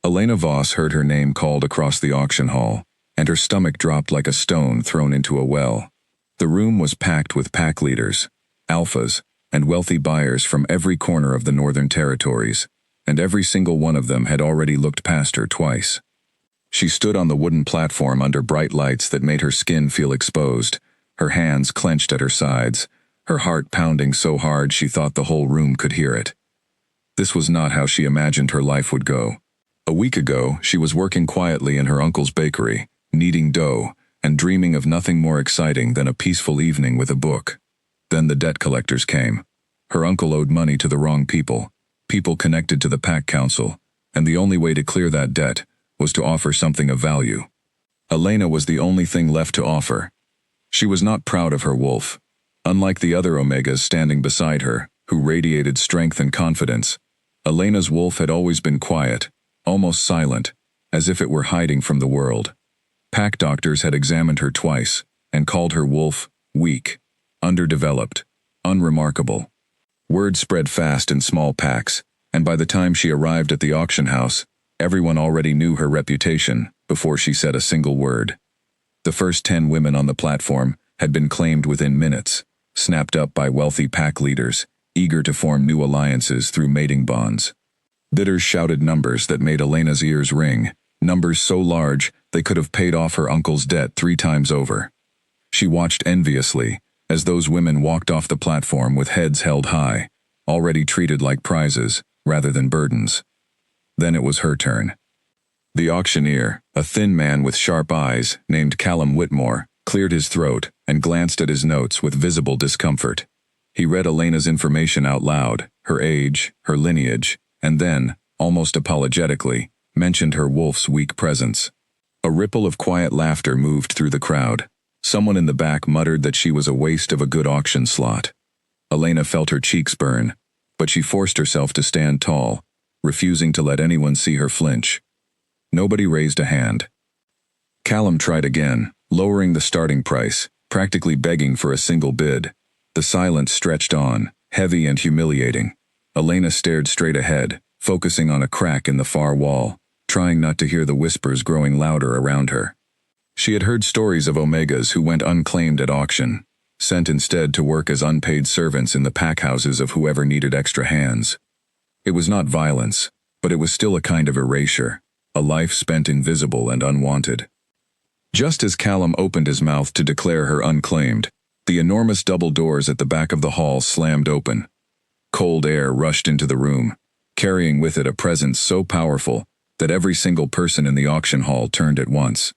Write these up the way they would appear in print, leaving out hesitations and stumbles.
Elena Voss heard her name called across the auction hall, and her stomach dropped like a stone thrown into a well. The room was packed with pack leaders, alphas, and wealthy buyers from every corner of the Northern Territories, and every single one of them had already looked past her twice. She stood on the wooden platform under bright lights that made her skin feel exposed, her hands clenched at her sides, her heart pounding so hard she thought the whole room could hear it. This was not how she imagined her life would go. A week ago, she was working quietly in her uncle's bakery, kneading dough, and dreaming of nothing more exciting than a peaceful evening with a book. Then the debt collectors came. Her uncle owed money to the wrong people, people connected to the pack council, and the only way to clear that debt was to offer something of value. Elena was the only thing left to offer. She was not proud of her wolf. Unlike the other Omegas standing beside her, who radiated strength and confidence, Elena's wolf had always been quiet, almost silent, as if it were hiding from the world. Pack doctors had examined her twice and called her wolf weak, underdeveloped, unremarkable. Word spread fast in small packs, and by the time she arrived at the auction house, everyone already knew her reputation before she said a single word. The first 10 women on the platform had been claimed within minutes, snapped up by wealthy pack leaders, eager to form new alliances through mating bonds. Bidders shouted numbers that made Elena's ears ring, numbers so large they could have paid off her uncle's debt 3 times over. She watched enviously as those women walked off the platform with heads held high, already treated like prizes rather than burdens. Then it was her turn. The auctioneer, a thin man with sharp eyes, named Callum Whitmore, cleared his throat and glanced at his notes with visible discomfort. He read Elena's information out loud, her age, her lineage, and then, almost apologetically, mentioned her wolf's weak presence. A ripple of quiet laughter moved through the crowd. Someone in the back muttered that she was a waste of a good auction slot. Elena felt her cheeks burn, but she forced herself to stand tall, refusing to let anyone see her flinch. Nobody raised a hand. Callum tried again, lowering the starting price, practically begging for a single bid. The silence stretched on, heavy and humiliating. Elena stared straight ahead, focusing on a crack in the far wall, trying not to hear the whispers growing louder around her. She had heard stories of Omegas who went unclaimed at auction, sent instead to work as unpaid servants in the pack houses of whoever needed extra hands. It was not violence, but it was still a kind of erasure, a life spent invisible and unwanted. Just as Callum opened his mouth to declare her unclaimed, the enormous double doors at the back of the hall slammed open. Cold air rushed into the room, carrying with it a presence so powerful that every single person in the auction hall turned at once.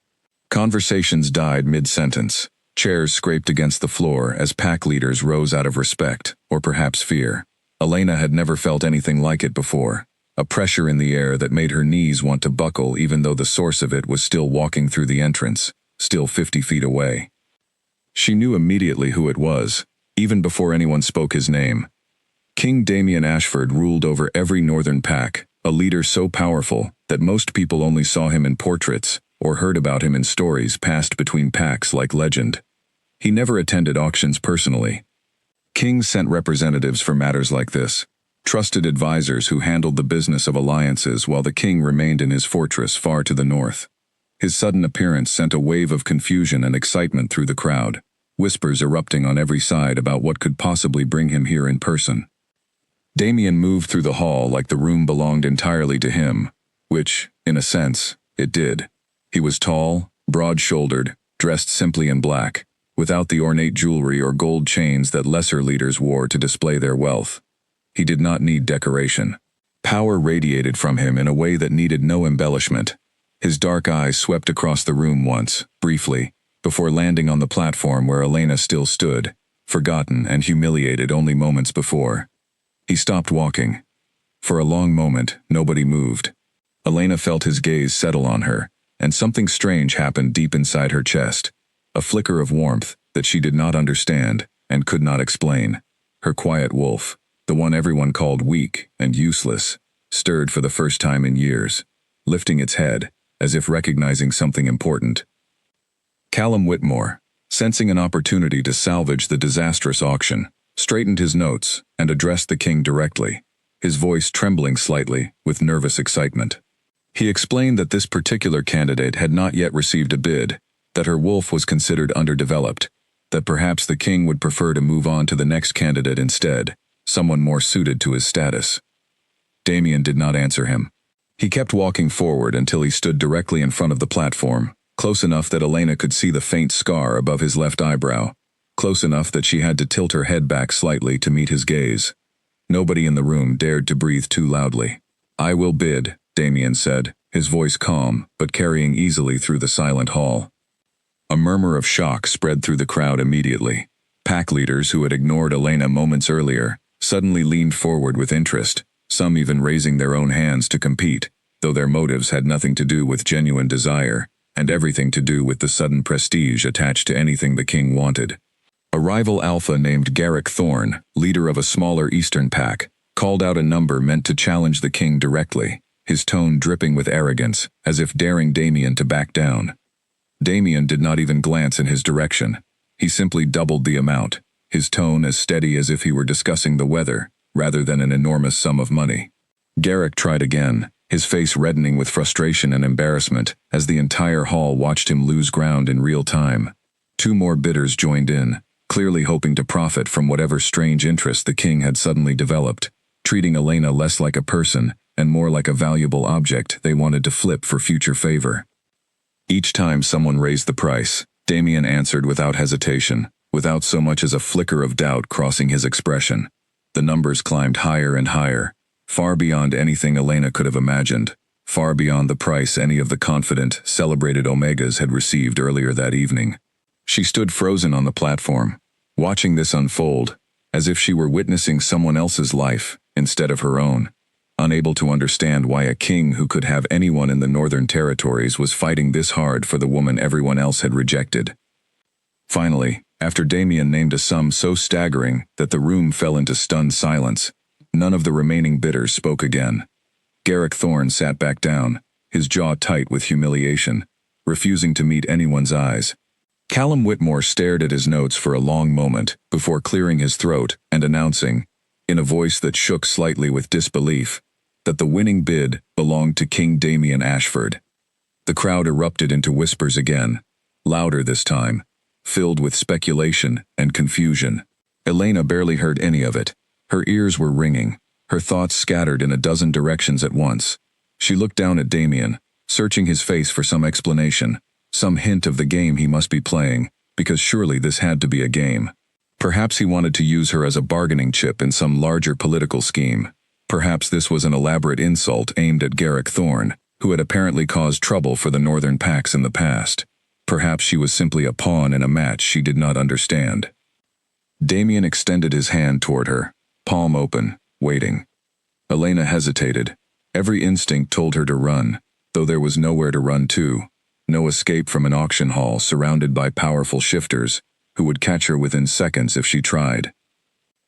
Conversations died mid-sentence. Chairs scraped against the floor as pack leaders rose out of respect, or perhaps fear. Elena had never felt anything like it before, a pressure in the air that made her knees want to buckle even though the source of it was still walking through the entrance, still 50 feet away. She knew immediately who it was, even before anyone spoke his name. King Damian Ashford ruled over every northern pack, a leader so powerful that most people only saw him in portraits or heard about him in stories passed between packs like legend. He never attended auctions personally. Kings sent representatives for matters like this, trusted advisors who handled the business of alliances while the king remained in his fortress far to the north. His sudden appearance sent a wave of confusion and excitement through the crowd, whispers erupting on every side about what could possibly bring him here in person. Damian moved through the hall like the room belonged entirely to him, which, in a sense, it did. He was tall, broad-shouldered, dressed simply in black, without the ornate jewelry or gold chains that lesser leaders wore to display their wealth. He did not need decoration. Power radiated from him in a way that needed no embellishment. His dark eyes swept across the room once, briefly, before landing on the platform where Elena still stood, forgotten and humiliated only moments before. He stopped walking. For a long moment, nobody moved. Elena felt his gaze settle on her, and something strange happened deep inside her chest. A flicker of warmth that she did not understand and could not explain. Her quiet wolf, the one everyone called weak and useless, stirred for the first time in years, lifting its head, as if recognizing something important. Callum Whitmore, sensing an opportunity to salvage the disastrous auction, straightened his notes and addressed the king directly, his voice trembling slightly with nervous excitement. He explained that this particular candidate had not yet received a bid, that her wolf was considered underdeveloped, that perhaps the king would prefer to move on to the next candidate instead, someone more suited to his status. Damien did not answer him. He kept walking forward until he stood directly in front of the platform, close enough that Elena could see the faint scar above his left eyebrow, close enough that she had to tilt her head back slightly to meet his gaze. Nobody in the room dared to breathe too loudly. "I will bid," Damien said, his voice calm, but carrying easily through the silent hall. A murmur of shock spread through the crowd immediately. Pack leaders who had ignored Elena moments earlier suddenly leaned forward with interest, some even raising their own hands to compete, though their motives had nothing to do with genuine desire, and everything to do with the sudden prestige attached to anything the king wanted. A rival alpha named Garrick Thorne, leader of a smaller eastern pack, called out a number meant to challenge the king directly, his tone dripping with arrogance, as if daring Damien to back down. Damien did not even glance in his direction. He simply doubled the amount, his tone as steady as if he were discussing the weather, rather than an enormous sum of money. Garrick tried again, his face reddening with frustration and embarrassment as the entire hall watched him lose ground in real time. 2 more bidders joined in, clearly hoping to profit from whatever strange interest the king had suddenly developed, treating Elena less like a person and more like a valuable object they wanted to flip for future favor. Each time someone raised the price, Damien answered without hesitation, without so much as a flicker of doubt crossing his expression. The numbers climbed higher and higher, far beyond anything Elena could have imagined, far beyond the price any of the confident, celebrated Omegas had received earlier that evening. She stood frozen on the platform, watching this unfold, as if she were witnessing someone else's life instead of her own, unable to understand why a king who could have anyone in the Northern Territories was fighting this hard for the woman everyone else had rejected. Finally, after Damien named a sum so staggering that the room fell into stunned silence, none of the remaining bidders spoke again. Garrick Thorne sat back down, his jaw tight with humiliation, refusing to meet anyone's eyes. Callum Whitmore stared at his notes for a long moment before clearing his throat and announcing, in a voice that shook slightly with disbelief, that the winning bid belonged to King Damien Ashford. The crowd erupted into whispers again, louder this time, filled with speculation and confusion. Elena barely heard any of it. Her ears were ringing, her thoughts scattered in a dozen directions at once. She looked down at Damien, searching his face for some explanation, some hint of the game he must be playing, because surely this had to be a game. Perhaps he wanted to use her as a bargaining chip in some larger political scheme. Perhaps this was an elaborate insult aimed at Garrick Thorne, who had apparently caused trouble for the Northern Packs in the past. Perhaps she was simply a pawn in a match she did not understand. Damien extended his hand toward her, palm open, waiting. Elena hesitated. Every instinct told her to run, though there was nowhere to run to. No escape from an auction hall surrounded by powerful shifters, who would catch her within seconds if she tried.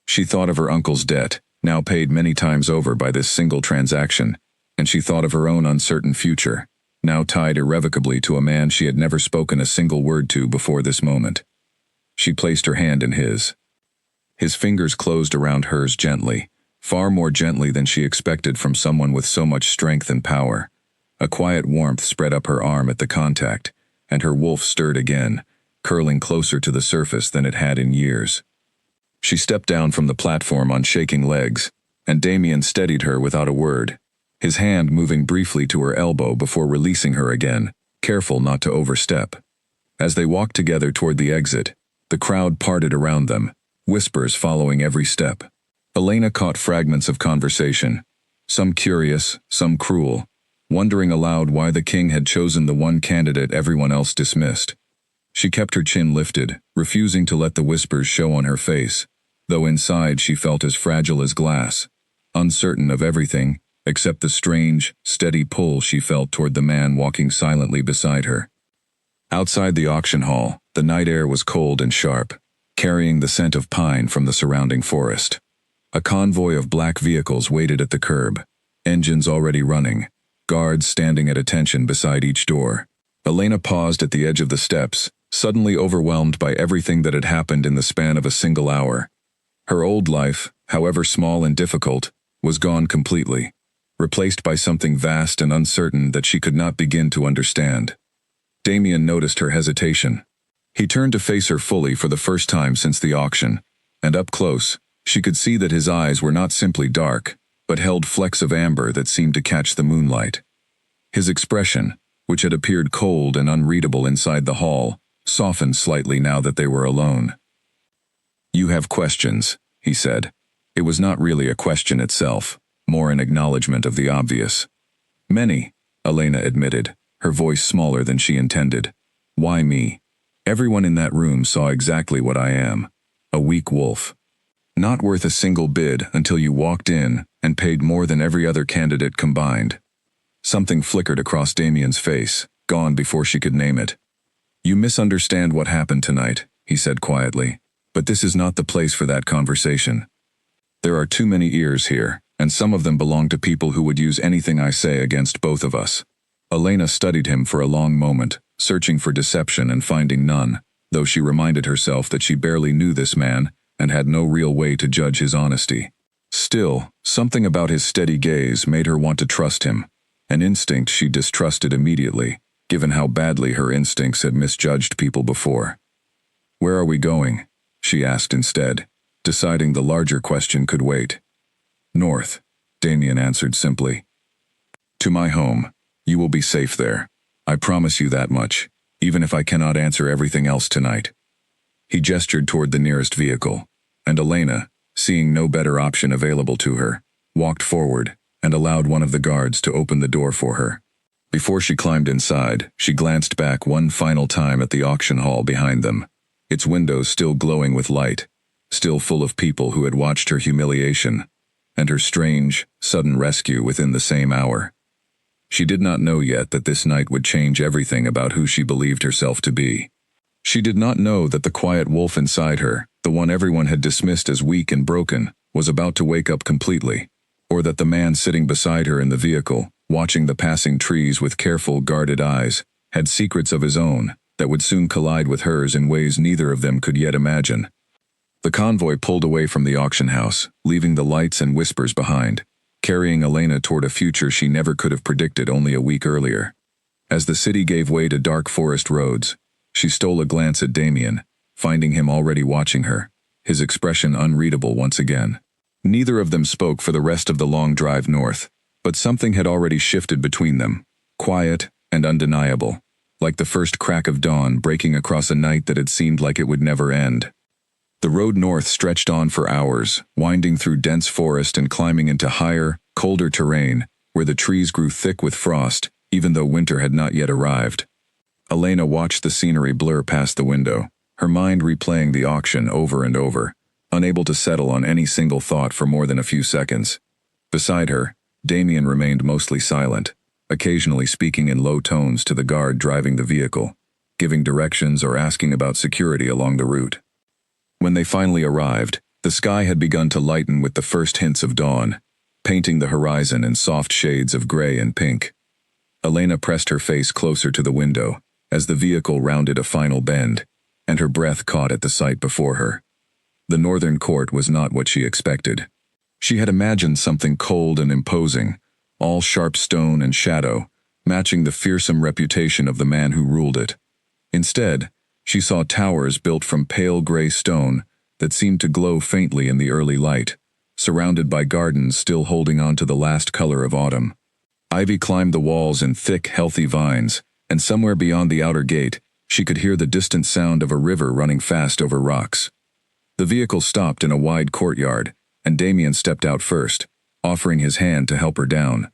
She thought of her uncle's debt, now paid many times over by this single transaction, and she thought of her own uncertain future, now tied irrevocably to a man she had never spoken a single word to before this moment. She placed her hand in his. His fingers closed around hers gently, far more gently than she expected from someone with so much strength and power. A quiet warmth spread up her arm at the contact, and her wolf stirred again, curling closer to the surface than it had in years. She stepped down from the platform on shaking legs, and Damien steadied her without a word, his hand moving briefly to her elbow before releasing her again, careful not to overstep. As they walked together toward the exit, the crowd parted around them, whispers following every step. Elena caught fragments of conversation, some curious, some cruel, wondering aloud why the king had chosen the one candidate everyone else dismissed. She kept her chin lifted, refusing to let the whispers show on her face, though inside she felt as fragile as glass, uncertain of everything except the strange, steady pull she felt toward the man walking silently beside her. Outside the auction hall, the night air was cold and sharp, carrying the scent of pine from the surrounding forest. A convoy of black vehicles waited at the curb, engines already running, guards standing at attention beside each door. Elena paused at the edge of the steps, suddenly overwhelmed by everything that had happened in the span of a single hour. Her old life, however small and difficult, was gone completely. replaced by something vast and uncertain that she could not begin to understand. Damien noticed her hesitation. He turned to face her fully for the first time since the auction, and up close, she could see that his eyes were not simply dark, but held flecks of amber that seemed to catch the moonlight. His expression, which had appeared cold and unreadable inside the hall, softened slightly now that they were alone. "You have questions," he said. It was not really a question itself, more an acknowledgement of the obvious. "Many," Elena admitted, her voice smaller than she intended. "Why me? Everyone in that room saw exactly what I am. A weak wolf. Not worth a single bid until you walked in and paid more than every other candidate combined." Something flickered across Damien's face, gone before she could name it. "You misunderstand what happened tonight," he said quietly, "but this is not the place for that conversation. There are too many ears here, and some of them belong to people who would use anything I say against both of us." Elena studied him for a long moment, searching for deception and finding none, though she reminded herself that she barely knew this man and had no real way to judge his honesty. Still, something about his steady gaze made her want to trust him, an instinct she distrusted immediately, given how badly her instincts had misjudged people before. "Where are we going?" she asked instead, deciding the larger question could wait. "North," Damien answered simply. "To my home. You will be safe there. I promise you that much, even if I cannot answer everything else tonight." He gestured toward the nearest vehicle, and Elena, seeing no better option available to her, walked forward and allowed one of the guards to open the door for her. Before she climbed inside, she glanced back one final time at the auction hall behind them, its windows still glowing with light, still full of people who had watched her humiliation, and her strange, sudden rescue within the same hour. She did not know yet that this night would change everything about who she believed herself to be. She did not know that the quiet wolf inside her, the one everyone had dismissed as weak and broken, was about to wake up completely, or that the man sitting beside her in the vehicle, watching the passing trees with careful, guarded eyes, had secrets of his own that would soon collide with hers in ways neither of them could yet imagine. The convoy pulled away from the auction house, leaving the lights and whispers behind, carrying Elena toward a future she never could have predicted only a week earlier. As the city gave way to dark forest roads, she stole a glance at Damien, finding him already watching her, his expression unreadable once again. Neither of them spoke for the rest of the long drive north, but something had already shifted between them, quiet and undeniable, like the first crack of dawn breaking across a night that had seemed like it would never end. The road north stretched on for hours, winding through dense forest and climbing into higher, colder terrain, where the trees grew thick with frost, even though winter had not yet arrived. Elena watched the scenery blur past the window, her mind replaying the auction over and over, unable to settle on any single thought for more than a few seconds. Beside her, Damien remained mostly silent, occasionally speaking in low tones to the guard driving the vehicle, giving directions or asking about security along the route. When they finally arrived, the sky had begun to lighten with the first hints of dawn, painting the horizon in soft shades of gray and pink. Elena pressed her face closer to the window as the vehicle rounded a final bend, and her breath caught at the sight before her. The northern court was not what she expected. She had imagined something cold and imposing, all sharp stone and shadow, matching the fearsome reputation of the man who ruled it. Instead, she saw towers built from pale gray stone that seemed to glow faintly in the early light, surrounded by gardens still holding on to the last color of autumn. Ivy climbed the walls in thick, healthy vines, and somewhere beyond the outer gate, she could hear the distant sound of a river running fast over rocks. The vehicle stopped in a wide courtyard, and Damien stepped out first, offering his hand to help her down.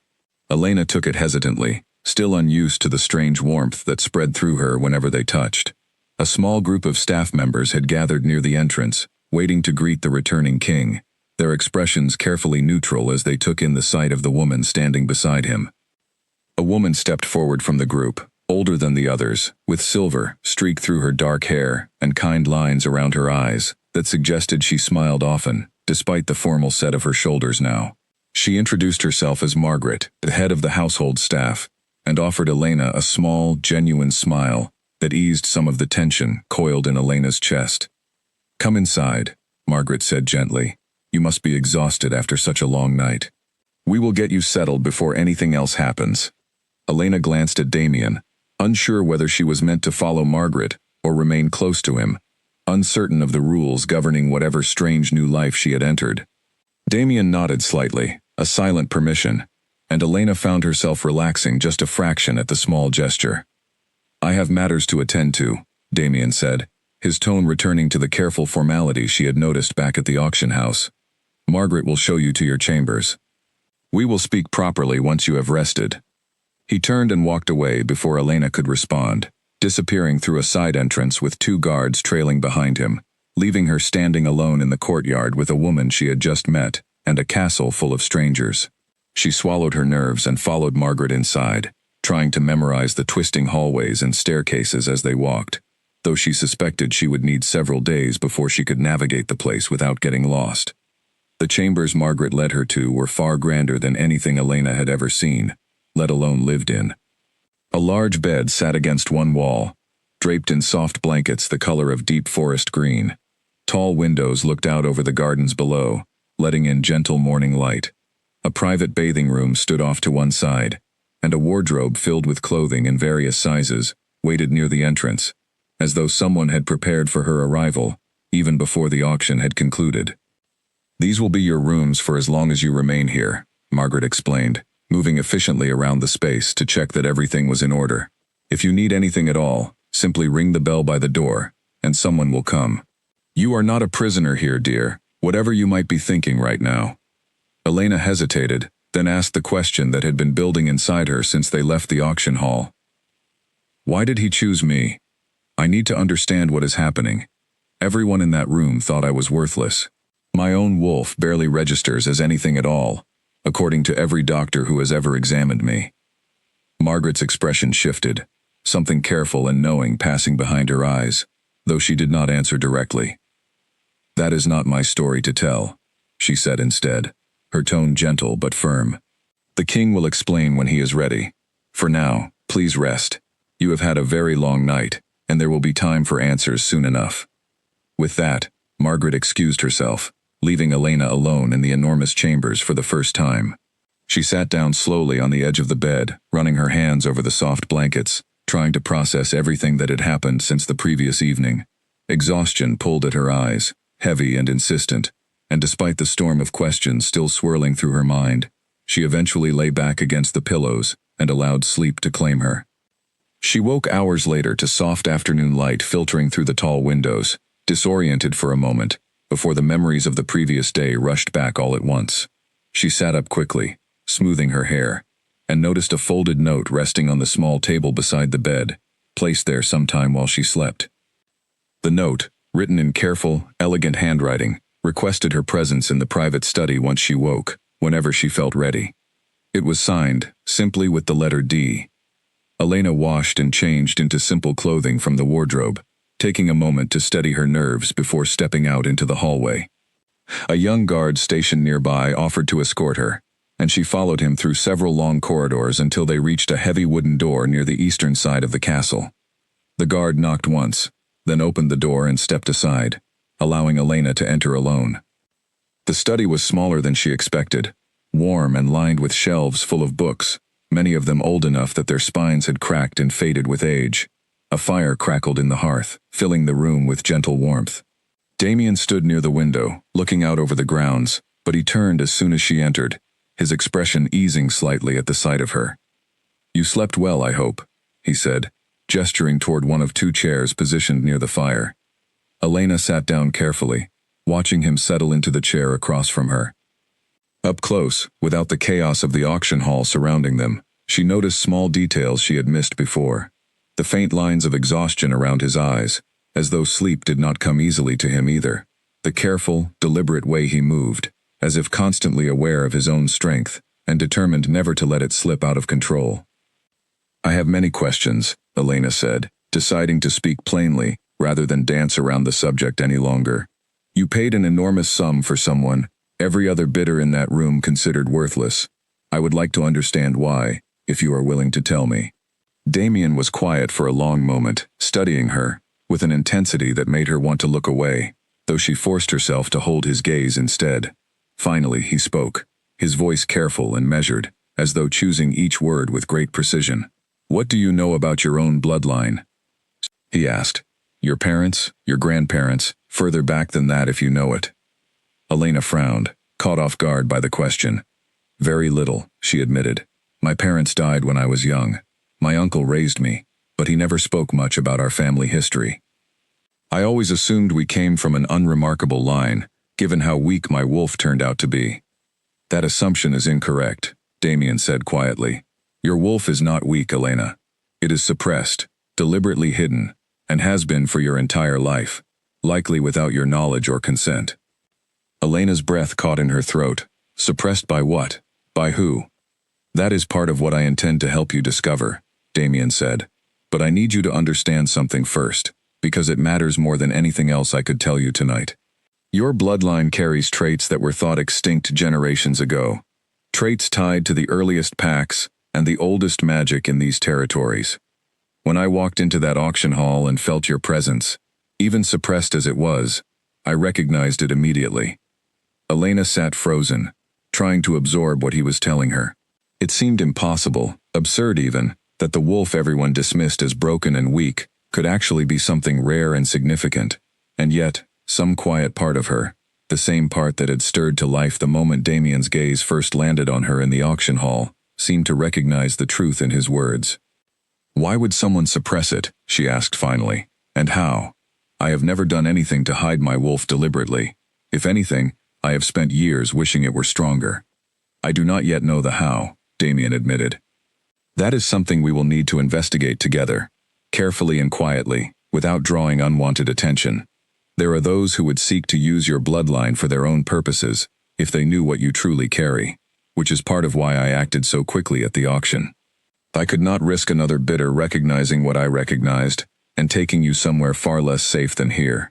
Elena took it hesitantly, still unused to the strange warmth that spread through her whenever they touched. A small group of staff members had gathered near the entrance, waiting to greet the returning king, their expressions carefully neutral as they took in the sight of the woman standing beside him. A woman stepped forward from the group, older than the others, with silver streaked through her dark hair and kind lines around her eyes that suggested she smiled often, despite the formal set of her shoulders now. She introduced herself as Margaret, the head of the household staff, and offered Elena a small, genuine smile that eased some of the tension coiled in Elena's chest. "Come inside," Margaret said gently. "You must be exhausted after such a long night." We will get you settled before anything else happens. Elena glanced at Damien, unsure whether she was meant to follow Margaret or remain close to him, uncertain of the rules governing whatever strange new life she had entered. Damien nodded slightly, a silent permission, and Elena found herself relaxing just a fraction at the small gesture. I have matters to attend to, Damien said, his tone returning to the careful formality she had noticed back at the auction house. Margaret will show you to your chambers. We will speak properly once you have rested. He turned and walked away before Elena could respond, disappearing through a side entrance with 2 guards trailing behind him, leaving her standing alone in the courtyard with a woman she had just met and a castle full of strangers. She swallowed her nerves and followed Margaret inside, trying to memorize the twisting hallways and staircases as they walked, though she suspected she would need several days before she could navigate the place without getting lost. The chambers Margaret led her to were far grander than anything Elena had ever seen, let alone lived in. A large bed sat against one wall, draped in soft blankets the color of deep forest green. Tall windows looked out over the gardens below, letting in gentle morning light. A private bathing room stood off to one side, and a wardrobe filled with clothing in various sizes waited near the entrance, as though someone had prepared for her arrival, even before the auction had concluded. These will be your rooms for as long as you remain here, Margaret explained, moving efficiently around the space to check that everything was in order. If you need anything at all, simply ring the bell by the door, and someone will come. You are not a prisoner here, dear, whatever you might be thinking right now. Elena hesitated, then asked the question that had been building inside her since they left the auction hall. Why did he choose me? I need to understand what is happening. Everyone in that room thought I was worthless. My own wolf barely registers as anything at all, according to every doctor who has ever examined me. Margaret's expression shifted, something careful and knowing passing behind her eyes, though she did not answer directly. That is not my story to tell, she said instead, her tone gentle but firm. The king will explain when he is ready. For now, please rest. You have had a very long night, and there will be time for answers soon enough. With that, Margaret excused herself, leaving Elena alone in the enormous chambers for the first time. She sat down slowly on the edge of the bed, running her hands over the soft blankets, trying to process everything that had happened since the previous evening. Exhaustion pulled at her eyes, heavy and insistent, and despite the storm of questions still swirling through her mind, she eventually lay back against the pillows and allowed sleep to claim her. She woke hours later to soft afternoon light filtering through the tall windows, disoriented for a moment, before the memories of the previous day rushed back all at once. She sat up quickly, smoothing her hair, and noticed a folded note resting on the small table beside the bed, placed there sometime while she slept. The note, written in careful, elegant handwriting, requested her presence in the private study once she woke, whenever she felt ready. It was signed, simply with the letter D. Elena washed and changed into simple clothing from the wardrobe, taking a moment to steady her nerves before stepping out into the hallway. A young guard stationed nearby offered to escort her, and she followed him through several long corridors until they reached a heavy wooden door near the eastern side of the castle. The guard knocked once, then opened the door and stepped aside, allowing Elena to enter alone. The study was smaller than she expected, warm and lined with shelves full of books, many of them old enough that their spines had cracked and faded with age. A fire crackled in the hearth, filling the room with gentle warmth. Damien stood near the window, looking out over the grounds, but he turned as soon as she entered, his expression easing slightly at the sight of her. You slept well, I hope, he said, gesturing toward one of 2 chairs positioned near the fire. Elena sat down carefully, watching him settle into the chair across from her. Up close, without the chaos of the auction hall surrounding them, she noticed small details she had missed before. The faint lines of exhaustion around his eyes, as though sleep did not come easily to him either. The careful, deliberate way he moved, as if constantly aware of his own strength, and determined never to let it slip out of control. I have many questions, Elena said, deciding to speak plainly, rather than dance around the subject any longer. You paid an enormous sum for someone every other bidder in that room considered worthless. I would like to understand why, if you are willing to tell me. Damien was quiet for a long moment, studying her, with an intensity that made her want to look away, though she forced herself to hold his gaze instead. Finally, he spoke, his voice careful and measured, as though choosing each word with great precision. "What do you know about your own bloodline?" he asked. "Your parents, your grandparents, further back than that if you know it." Elena frowned, caught off guard by the question. "Very little," she admitted. "My parents died when I was young. My uncle raised me, but he never spoke much about our family history. I always assumed we came from an unremarkable line, given how weak my wolf turned out to be." "That assumption is incorrect," Damien said quietly. "Your wolf is not weak, Elena. It is suppressed, deliberately hidden, and has been for your entire life, likely without your knowledge or consent." Elena's breath caught in her throat. Suppressed by what? By who? "That is part of what I intend to help you discover," Damien said. "But I need you to understand something first, because it matters more than anything else I could tell you tonight. Your bloodline carries traits that were thought extinct generations ago, traits tied to the earliest packs and the oldest magic in these territories. When I walked into that auction hall and felt your presence, even suppressed as it was, I recognized it immediately." Elena sat frozen, trying to absorb what he was telling her. It seemed impossible, absurd even, that the wolf everyone dismissed as broken and weak could actually be something rare and significant, and yet, some quiet part of her, the same part that had stirred to life the moment Damien's gaze first landed on her in the auction hall, seemed to recognize the truth in his words. "Why would someone suppress it?" she asked finally. "And how? I have never done anything to hide my wolf deliberately. If anything, I have spent years wishing it were stronger." "I do not yet know the how," Damien admitted. "That is something we will need to investigate together, carefully and quietly, without drawing unwanted attention. There are those who would seek to use your bloodline for their own purposes, if they knew what you truly carry, which is part of why I acted so quickly at the auction. I could not risk another bidder recognizing what I recognized, and taking you somewhere far less safe than here."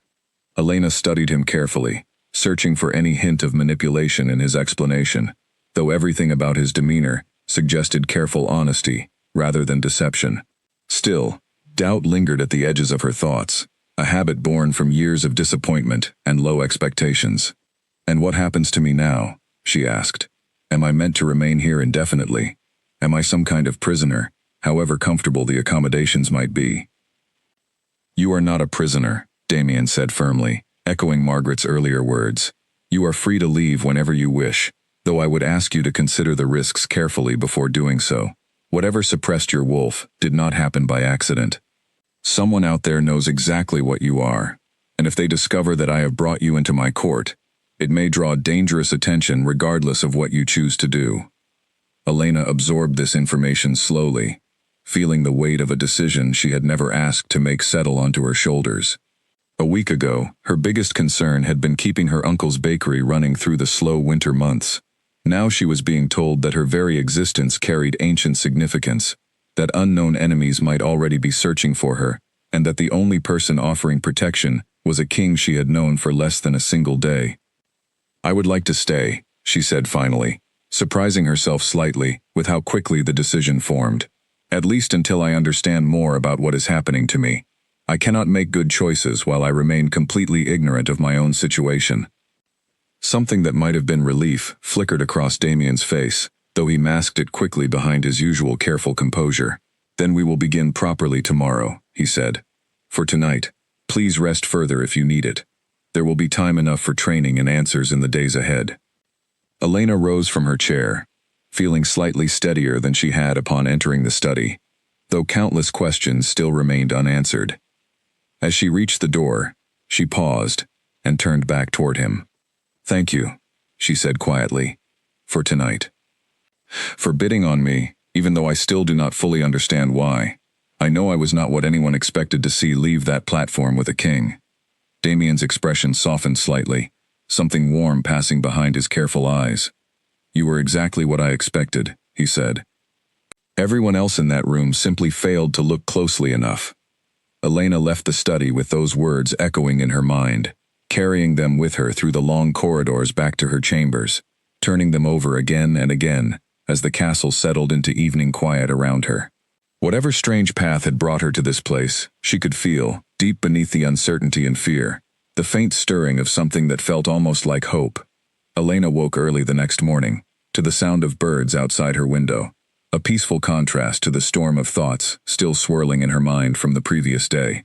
Elena studied him carefully, searching for any hint of manipulation in his explanation, though everything about his demeanor suggested careful honesty rather than deception. Still, doubt lingered at the edges of her thoughts, a habit born from years of disappointment and low expectations. "And what happens to me now?" she asked. "Am I meant to remain here indefinitely? Am I some kind of prisoner, however comfortable the accommodations might be?" "You are not a prisoner," Damien said firmly, echoing Margaret's earlier words. "You are free to leave whenever you wish, though I would ask you to consider the risks carefully before doing so. Whatever suppressed your wolf did not happen by accident. Someone out there knows exactly what you are, and if they discover that I have brought you into my court, it may draw dangerous attention regardless of what you choose to do." Elena absorbed this information slowly, feeling the weight of a decision she had never asked to make settle onto her shoulders. A week ago, her biggest concern had been keeping her uncle's bakery running through the slow winter months. Now she was being told that her very existence carried ancient significance, that unknown enemies might already be searching for her, and that the only person offering protection was a king she had known for less than a single day. "I would like to stay," she said finally, surprising herself slightly with how quickly the decision formed. "At least until I understand more about what is happening to me. I cannot make good choices while I remain completely ignorant of my own situation." Something that might have been relief flickered across Damien's face, though he masked it quickly behind his usual careful composure. "Then we will begin properly tomorrow," he said. "For tonight, please rest further if you need it. There will be time enough for training and answers in the days ahead." Elena rose from her chair, feeling slightly steadier than she had upon entering the study, though countless questions still remained unanswered. As she reached the door, she paused and turned back toward him. "Thank you," she said quietly, "for tonight. For bidding on me, even though I still do not fully understand why. I know I was not what anyone expected to see leave that platform with a king." Damien's expression softened slightly, something warm passing behind his careful eyes. "You were exactly what I expected," he said. Everyone else in that room simply failed to look closely enough. Elena left the study with those words echoing in her mind, carrying them with her through the long corridors back to her chambers, turning them over again and again as the castle settled into evening quiet around her. Whatever strange path had brought her to this place, she could feel, deep beneath the uncertainty and fear, the faint stirring of something that felt almost like hope. Elena woke early the next morning, to the sound of birds outside her window, a peaceful contrast to the storm of thoughts still swirling in her mind from the previous day.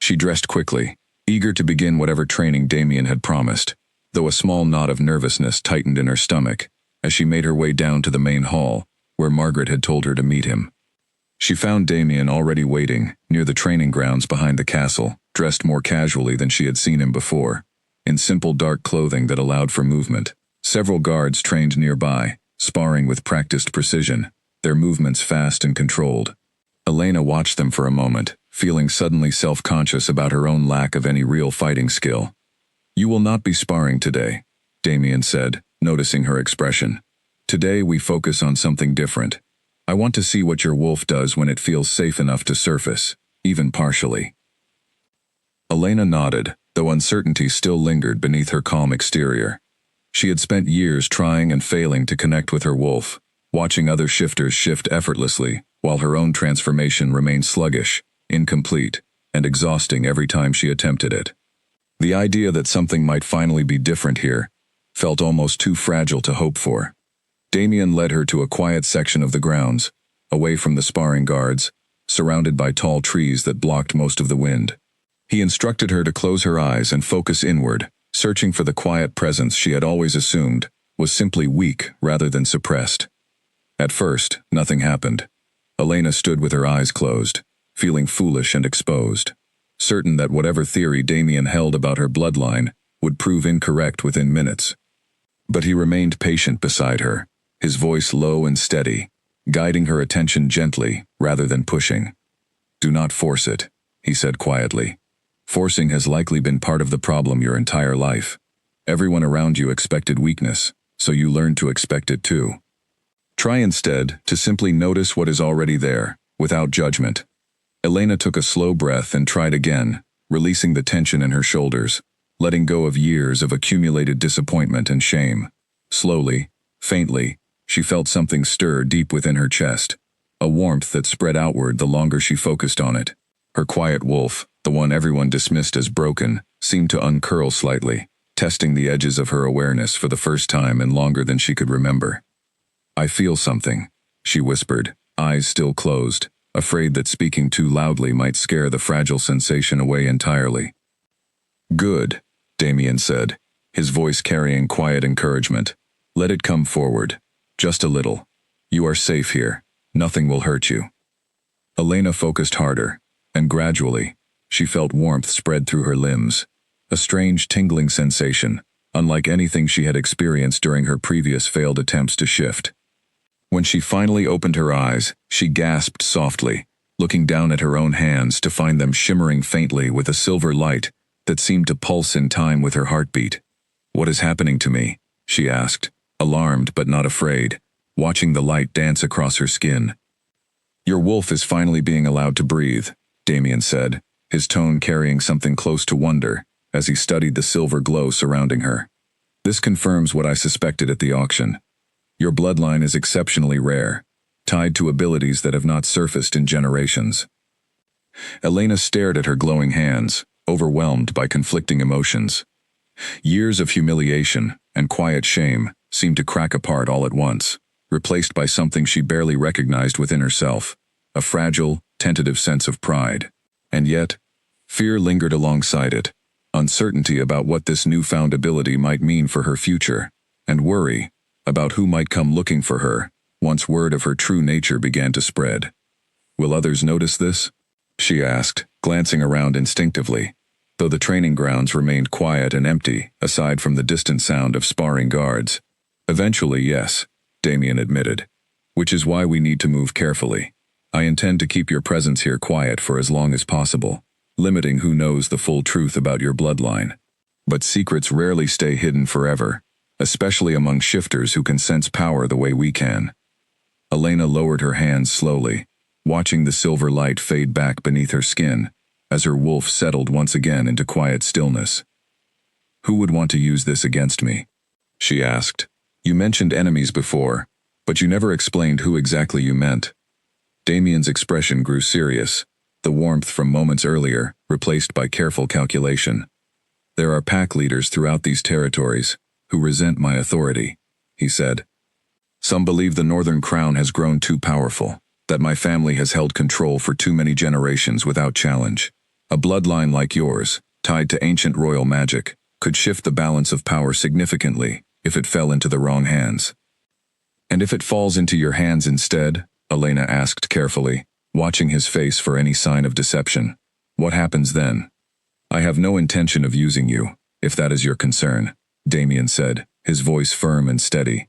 She dressed quickly, eager to begin whatever training Damien had promised, though a small knot of nervousness tightened in her stomach as she made her way down to the main hall, where Margaret had told her to meet him. She found Damien already waiting near the training grounds behind the castle, dressed more casually than she had seen him before, in simple dark clothing that allowed for movement. Several guards trained nearby, sparring with practiced precision, their movements fast and controlled. Elena watched them for a moment, feeling suddenly self-conscious about her own lack of any real fighting skill. "You will not be sparring today," Damien said, noticing her expression. "Today we focus on something different. I want to see what your wolf does when it feels safe enough to surface, even partially." Elena nodded, though uncertainty still lingered beneath her calm exterior. She had spent years trying and failing to connect with her wolf, watching other shifters shift effortlessly, while her own transformation remained sluggish, incomplete, and exhausting every time she attempted it. The idea that something might finally be different here felt almost too fragile to hope for. Damien led her to a quiet section of the grounds, away from the sparring guards, surrounded by tall trees that blocked most of the wind. He instructed her to close her eyes and focus inward, searching for the quiet presence she had always assumed was simply weak rather than suppressed. At first, nothing happened. Elena stood with her eyes closed, feeling foolish and exposed, certain that whatever theory Damien held about her bloodline would prove incorrect within minutes. But he remained patient beside her, his voice low and steady, guiding her attention gently rather than pushing. "Do not force it," he said quietly. "Forcing has likely been part of the problem your entire life. Everyone around you expected weakness, so you learned to expect it too. Try instead to simply notice what is already there, without judgment." Elena took a slow breath and tried again, releasing the tension in her shoulders, letting go of years of accumulated disappointment and shame. Slowly, faintly, she felt something stir deep within her chest, a warmth that spread outward the longer she focused on it. Her quiet wolf, the one everyone dismissed as broken, seemed to uncurl slightly, testing the edges of her awareness for the first time in longer than she could remember. "I feel something," she whispered, eyes still closed, afraid that speaking too loudly might scare the fragile sensation away entirely. "Good," Damien said, his voice carrying quiet encouragement. "Let it come forward. Just a little. You are safe here. Nothing will hurt you." Elena focused harder, and gradually, she felt warmth spread through her limbs, a strange tingling sensation, unlike anything she had experienced during her previous failed attempts to shift. When she finally opened her eyes, she gasped softly, looking down at her own hands to find them shimmering faintly with a silver light that seemed to pulse in time with her heartbeat. "What is happening to me?" she asked, alarmed but not afraid, watching the light dance across her skin. "Your wolf is finally being allowed to breathe," Damien said, his tone carrying something close to wonder as he studied the silver glow surrounding her. "This confirms what I suspected at the auction. Your bloodline is exceptionally rare, tied to abilities that have not surfaced in generations." Elena stared at her glowing hands, overwhelmed by conflicting emotions. Years of humiliation and quiet shame seemed to crack apart all at once, replaced by something she barely recognized within herself, a fragile, tentative sense of pride. And yet, fear lingered alongside it, uncertainty about what this newfound ability might mean for her future, and worry about who might come looking for her once word of her true nature began to spread. "Will others notice this?" she asked, glancing around instinctively, though the training grounds remained quiet and empty aside from the distant sound of sparring guards. "Eventually, yes," Damien admitted, "which is why we need to move carefully. I intend to keep your presence here quiet for as long as possible, limiting who knows the full truth about your bloodline. But secrets rarely stay hidden forever, especially among shifters who can sense power the way we can." Elena lowered her hands slowly, watching the silver light fade back beneath her skin as her wolf settled once again into quiet stillness. "Who would want to use this against me?" she asked. "You mentioned enemies before, but you never explained who exactly you meant." Damien's expression grew serious, the warmth from moments earlier replaced by careful calculation. "There are pack leaders throughout these territories who resent my authority," he said. Some believe the Northern Crown has grown too powerful, that my family has held control for too many generations without challenge. A bloodline like yours, tied to ancient royal magic, could shift the balance of power significantly if it fell into the wrong hands. And if it falls into your hands instead? Elena asked carefully, watching his face for any sign of deception. What happens then? I have no intention of using you, if that is your concern, Damien said, his voice firm and steady.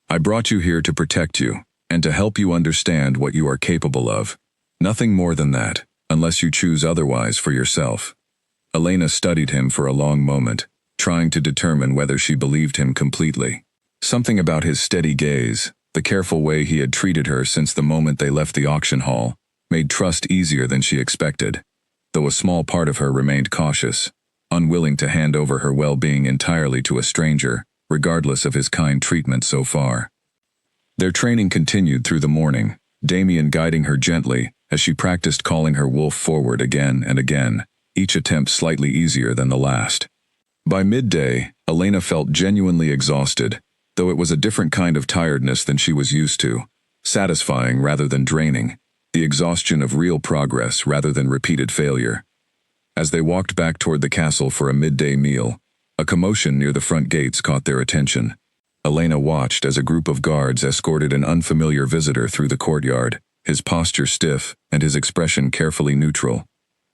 I brought you here to protect you, and to help you understand what you are capable of. Nothing more than that, unless you choose otherwise for yourself. Elena studied him for a long moment, trying to determine whether she believed him completely. Something about his steady gaze, the careful way he had treated her since the moment they left the auction hall, made trust easier than she expected, though a small part of her remained cautious, unwilling to hand over her well-being entirely to a stranger, regardless of his kind treatment so far. Their training continued through the morning, Damien guiding her gently as she practiced calling her wolf forward again and again, each attempt slightly easier than the last. By midday, Elena felt genuinely exhausted, though it was a different kind of tiredness than she was used to, satisfying rather than draining, the exhaustion of real progress rather than repeated failure. As they walked back toward the castle for a midday meal, a commotion near the front gates caught their attention. Elena watched as a group of guards escorted an unfamiliar visitor through the courtyard, his posture stiff and his expression carefully neutral,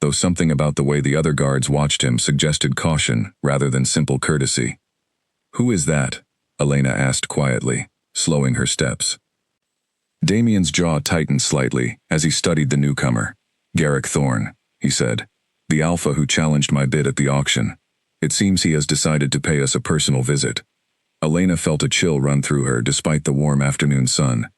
though something about the way the other guards watched him suggested caution rather than simple courtesy. Who is that? Elena asked quietly, slowing her steps. Damien's jaw tightened slightly as he studied the newcomer. Garrick Thorne, he said, the alpha who challenged my bid at the auction. It seems he has decided to pay us a personal visit. Elena felt a chill run through her despite the warm afternoon sun.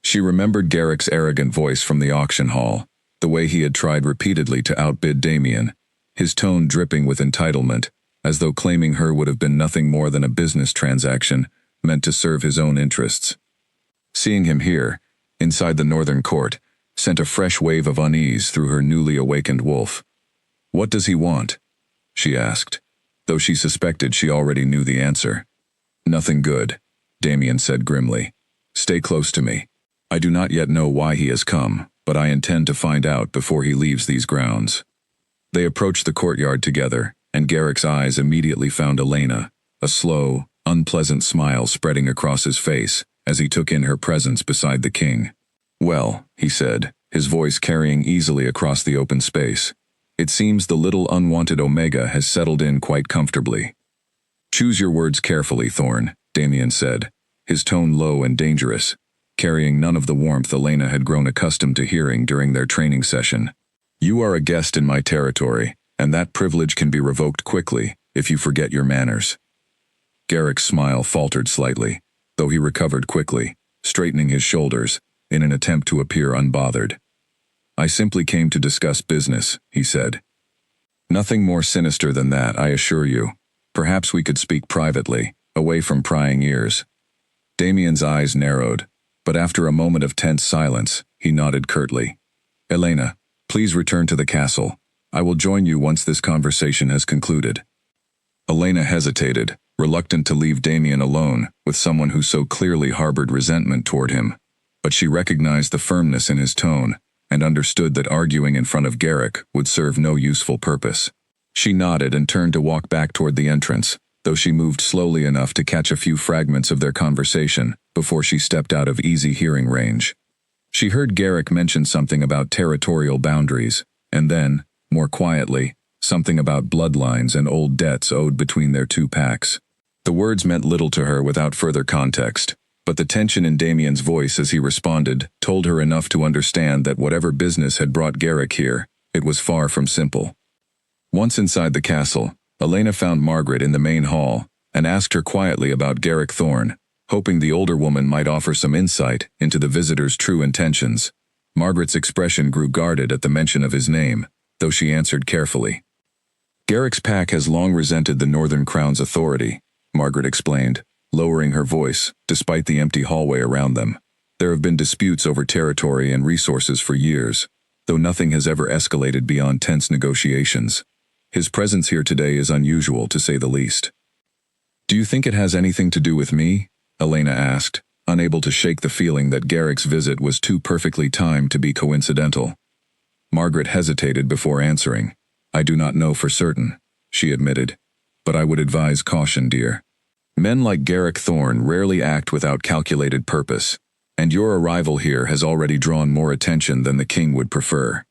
She remembered Garrick's arrogant voice from the auction hall, the way he had tried repeatedly to outbid Damien, his tone dripping with entitlement, as though claiming her would have been nothing more than a business transaction meant to serve his own interests. Seeing him here, inside the northern court, sent a fresh wave of unease through her newly awakened wolf. What does he want? She asked, though she suspected she already knew the answer. Nothing good, Damien said grimly. Stay close to me. I do not yet know why he has come, but I intend to find out before he leaves these grounds. They approached the courtyard together, and Garrick's eyes immediately found Elena, a slow, unpleasant smile spreading across his face as he took in her presence beside the king. Well, he said, his voice carrying easily across the open space. It seems the little unwanted Omega has settled in quite comfortably. Choose your words carefully, Thorne, Damien said, his tone low and dangerous, carrying none of the warmth Elena had grown accustomed to hearing during their training session. You are a guest in my territory, and that privilege can be revoked quickly if you forget your manners. Garrick's smile faltered slightly, though he recovered quickly, straightening his shoulders in an attempt to appear unbothered. I simply came to discuss business, he said. Nothing more sinister than that, I assure you. Perhaps we could speak privately, away from prying ears. Damien's eyes narrowed, but after a moment of tense silence, he nodded curtly. Elena, please return to the castle. I will join you once this conversation has concluded. Elena hesitated, reluctant to leave Damien alone with someone who so clearly harbored resentment toward him, but she recognized the firmness in his tone and understood that arguing in front of Garrick would serve no useful purpose. She nodded and turned to walk back toward the entrance, though she moved slowly enough to catch a few fragments of their conversation before she stepped out of easy hearing range. She heard Garrick mention something about territorial boundaries, and then, more quietly, something about bloodlines and old debts owed between their two packs. The words meant little to her without further context, but the tension in Damien's voice as he responded told her enough to understand that whatever business had brought Garrick here, it was far from simple. Once inside the castle, Elena found Margaret in the main hall and asked her quietly about Garrick Thorne, hoping the older woman might offer some insight into the visitor's true intentions. Margaret's expression grew guarded at the mention of his name, though she answered carefully. Garrick's pack has long resented the Northern Crown's authority, Margaret explained, lowering her voice, despite the empty hallway around them. There have been disputes over territory and resources for years, though nothing has ever escalated beyond tense negotiations. His presence here today is unusual, to say the least. Do you think it has anything to do with me? Elena asked, unable to shake the feeling that Garrick's visit was too perfectly timed to be coincidental. Margaret hesitated before answering. "I do not know for certain," she admitted, "but I would advise caution, dear. Men like Garrick Thorne rarely act without calculated purpose, and your arrival here has already drawn more attention than the king would prefer."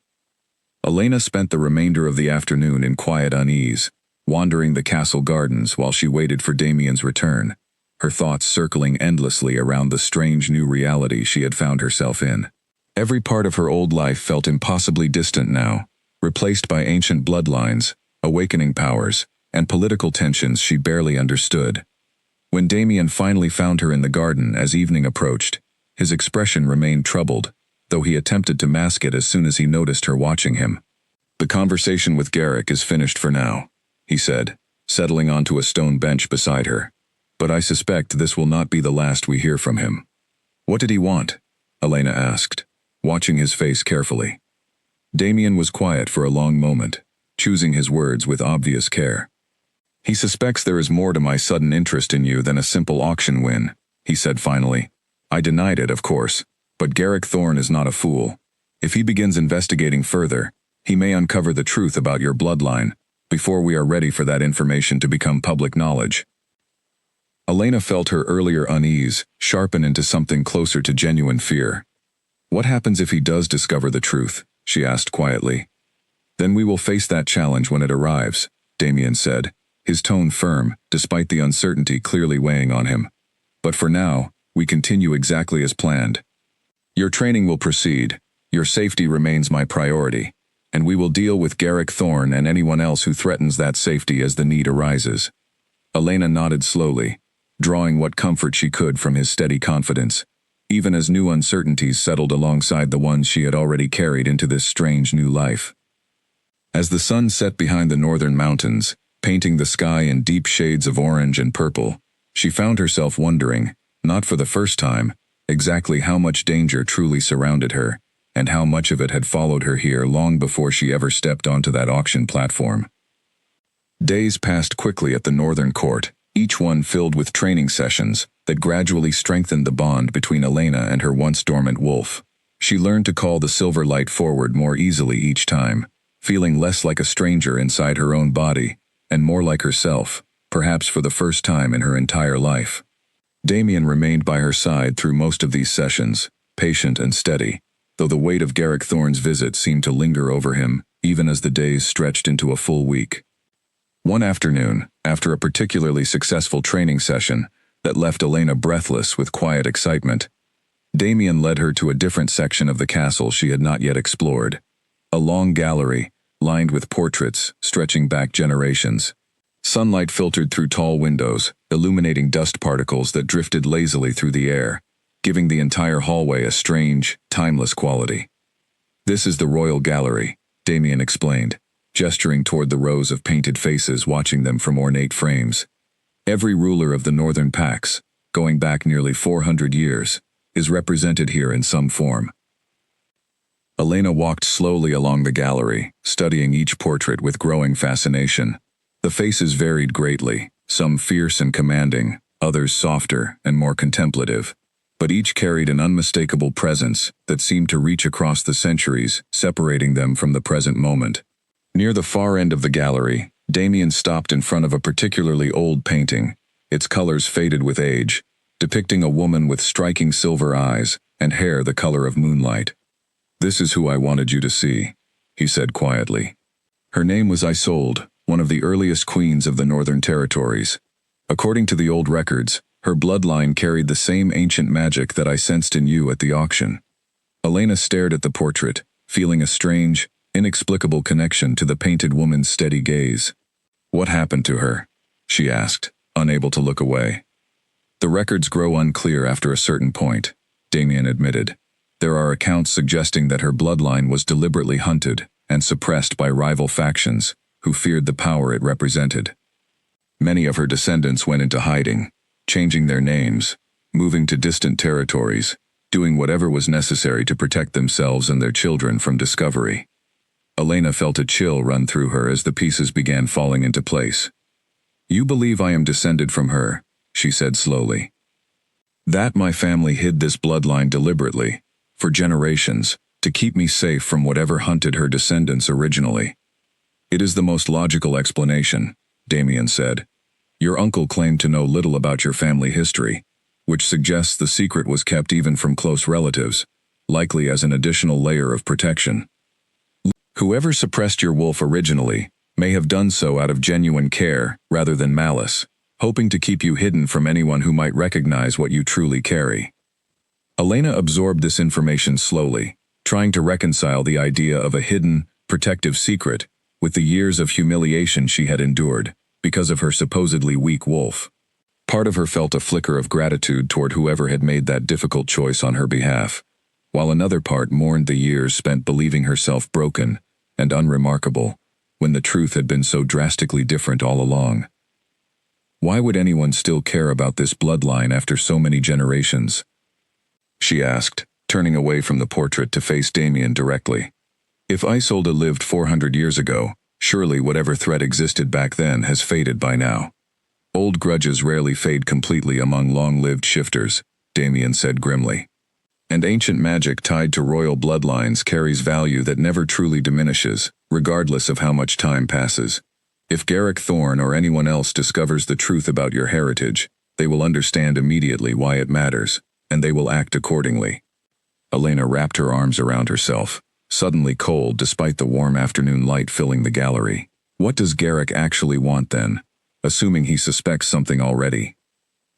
Elena spent the remainder of the afternoon in quiet unease, wandering the castle gardens while she waited for Damien's return, her thoughts circling endlessly around the strange new reality she had found herself in. Every part of her old life felt impossibly distant now, replaced by ancient bloodlines, awakening powers, and political tensions she barely understood. When Damien finally found her in the garden as evening approached, his expression remained troubled, though he attempted to mask it as soon as he noticed her watching him. "The conversation with Garrick is finished for now," he said, settling onto a stone bench beside her. "But I suspect this will not be the last we hear from him." "What did he want?" Elena asked, watching his face carefully. Damien was quiet for a long moment, choosing his words with obvious care. "He suspects there is more to my sudden interest in you than a simple auction win," he said finally. "I denied it, of course, but Garrick Thorne is not a fool. If he begins investigating further, he may uncover the truth about your bloodline before we are ready for that information to become public knowledge." Elena felt her earlier unease sharpen into something closer to genuine fear. "What happens if he does discover the truth?" she asked quietly. "Then we will face that challenge when it arrives," Damien said, his tone firm, despite the uncertainty clearly weighing on him. "But for now, we continue exactly as planned. Your training will proceed, your safety remains my priority, and we will deal with Garrick Thorne and anyone else who threatens that safety as the need arises." Elena nodded slowly, drawing what comfort she could from his steady confidence, even as new uncertainties settled alongside the ones she had already carried into this strange new life. As the sun set behind the northern mountains, painting the sky in deep shades of orange and purple, she found herself wondering, not for the first time, exactly how much danger truly surrounded her, and how much of it had followed her here long before she ever stepped onto that auction platform. Days passed quickly at the northern court, each one filled with training sessions that gradually strengthened the bond between Elena and her once dormant wolf. She learned to call the silver light forward more easily each time, feeling less like a stranger inside her own body, and more like herself, perhaps for the first time in her entire life. Damien remained by her side through most of these sessions, patient and steady, though the weight of Garrick Thorne's visit seemed to linger over him, even as the days stretched into a full week. One afternoon, after a particularly successful training session that left Elena breathless with quiet excitement, Damien led her to a different section of the castle she had not yet explored. A long gallery, lined with portraits stretching back generations. Sunlight filtered through tall windows, illuminating dust particles that drifted lazily through the air, giving the entire hallway a strange, timeless quality. "This is the Royal Gallery," Damien explained, gesturing toward the rows of painted faces watching them from ornate frames. "Every ruler of the northern Pax, going back nearly 400 years, is represented here in some form." Elena walked slowly along the gallery, studying each portrait with growing fascination. The faces varied greatly, some fierce and commanding, others softer and more contemplative, but each carried an unmistakable presence that seemed to reach across the centuries, separating them from the present moment. Near the far end of the gallery, Damien stopped in front of a particularly old painting, its colors faded with age, depicting a woman with striking silver eyes and hair the color of moonlight. "This is who I wanted you to see," he said quietly. "Her name was Isolde, one of the earliest queens of the Northern Territories. According to the old records, her bloodline carried the same ancient magic that I sensed in you at the auction." Elena stared at the portrait, feeling a strange, inexplicable connection to the painted woman's steady gaze. "What happened to her?" she asked, unable to look away. "The records grow unclear after a certain point," Damien admitted. "There are accounts suggesting that her bloodline was deliberately hunted and suppressed by rival factions who feared the power it represented. Many of her descendants went into hiding, changing their names, moving to distant territories, doing whatever was necessary to protect themselves and their children from discovery." Elena felt a chill run through her as the pieces began falling into place. "You believe I am descended from her," she said slowly. That my family hid this bloodline deliberately, for generations, to keep me safe from whatever hunted her descendants originally. It is the most logical explanation, Damien said. Your uncle claimed to know little about your family history, which suggests the secret was kept even from close relatives, likely as an additional layer of protection. Whoever suppressed your wolf originally may have done so out of genuine care rather than malice, hoping to keep you hidden from anyone who might recognize what you truly carry. Elena absorbed this information slowly, trying to reconcile the idea of a hidden, protective secret with the years of humiliation she had endured because of her supposedly weak wolf. Part of her felt a flicker of gratitude toward whoever had made that difficult choice on her behalf, while another part mourned the years spent believing herself broken and unremarkable when the truth had been so drastically different all along. Why would anyone still care about this bloodline after so many generations? She asked, turning away from the portrait to face Damien directly. If Isolde lived 400 years ago, surely whatever threat existed back then has faded by now. Old grudges rarely fade completely among long-lived shifters, Damien said grimly. And ancient magic tied to royal bloodlines carries value that never truly diminishes, regardless of how much time passes. If Garrick Thorne or anyone else discovers the truth about your heritage, they will understand immediately why it matters, and they will act accordingly. Elena wrapped her arms around herself, suddenly cold despite the warm afternoon light filling the gallery. What does Garrick actually want then, assuming he suspects something already?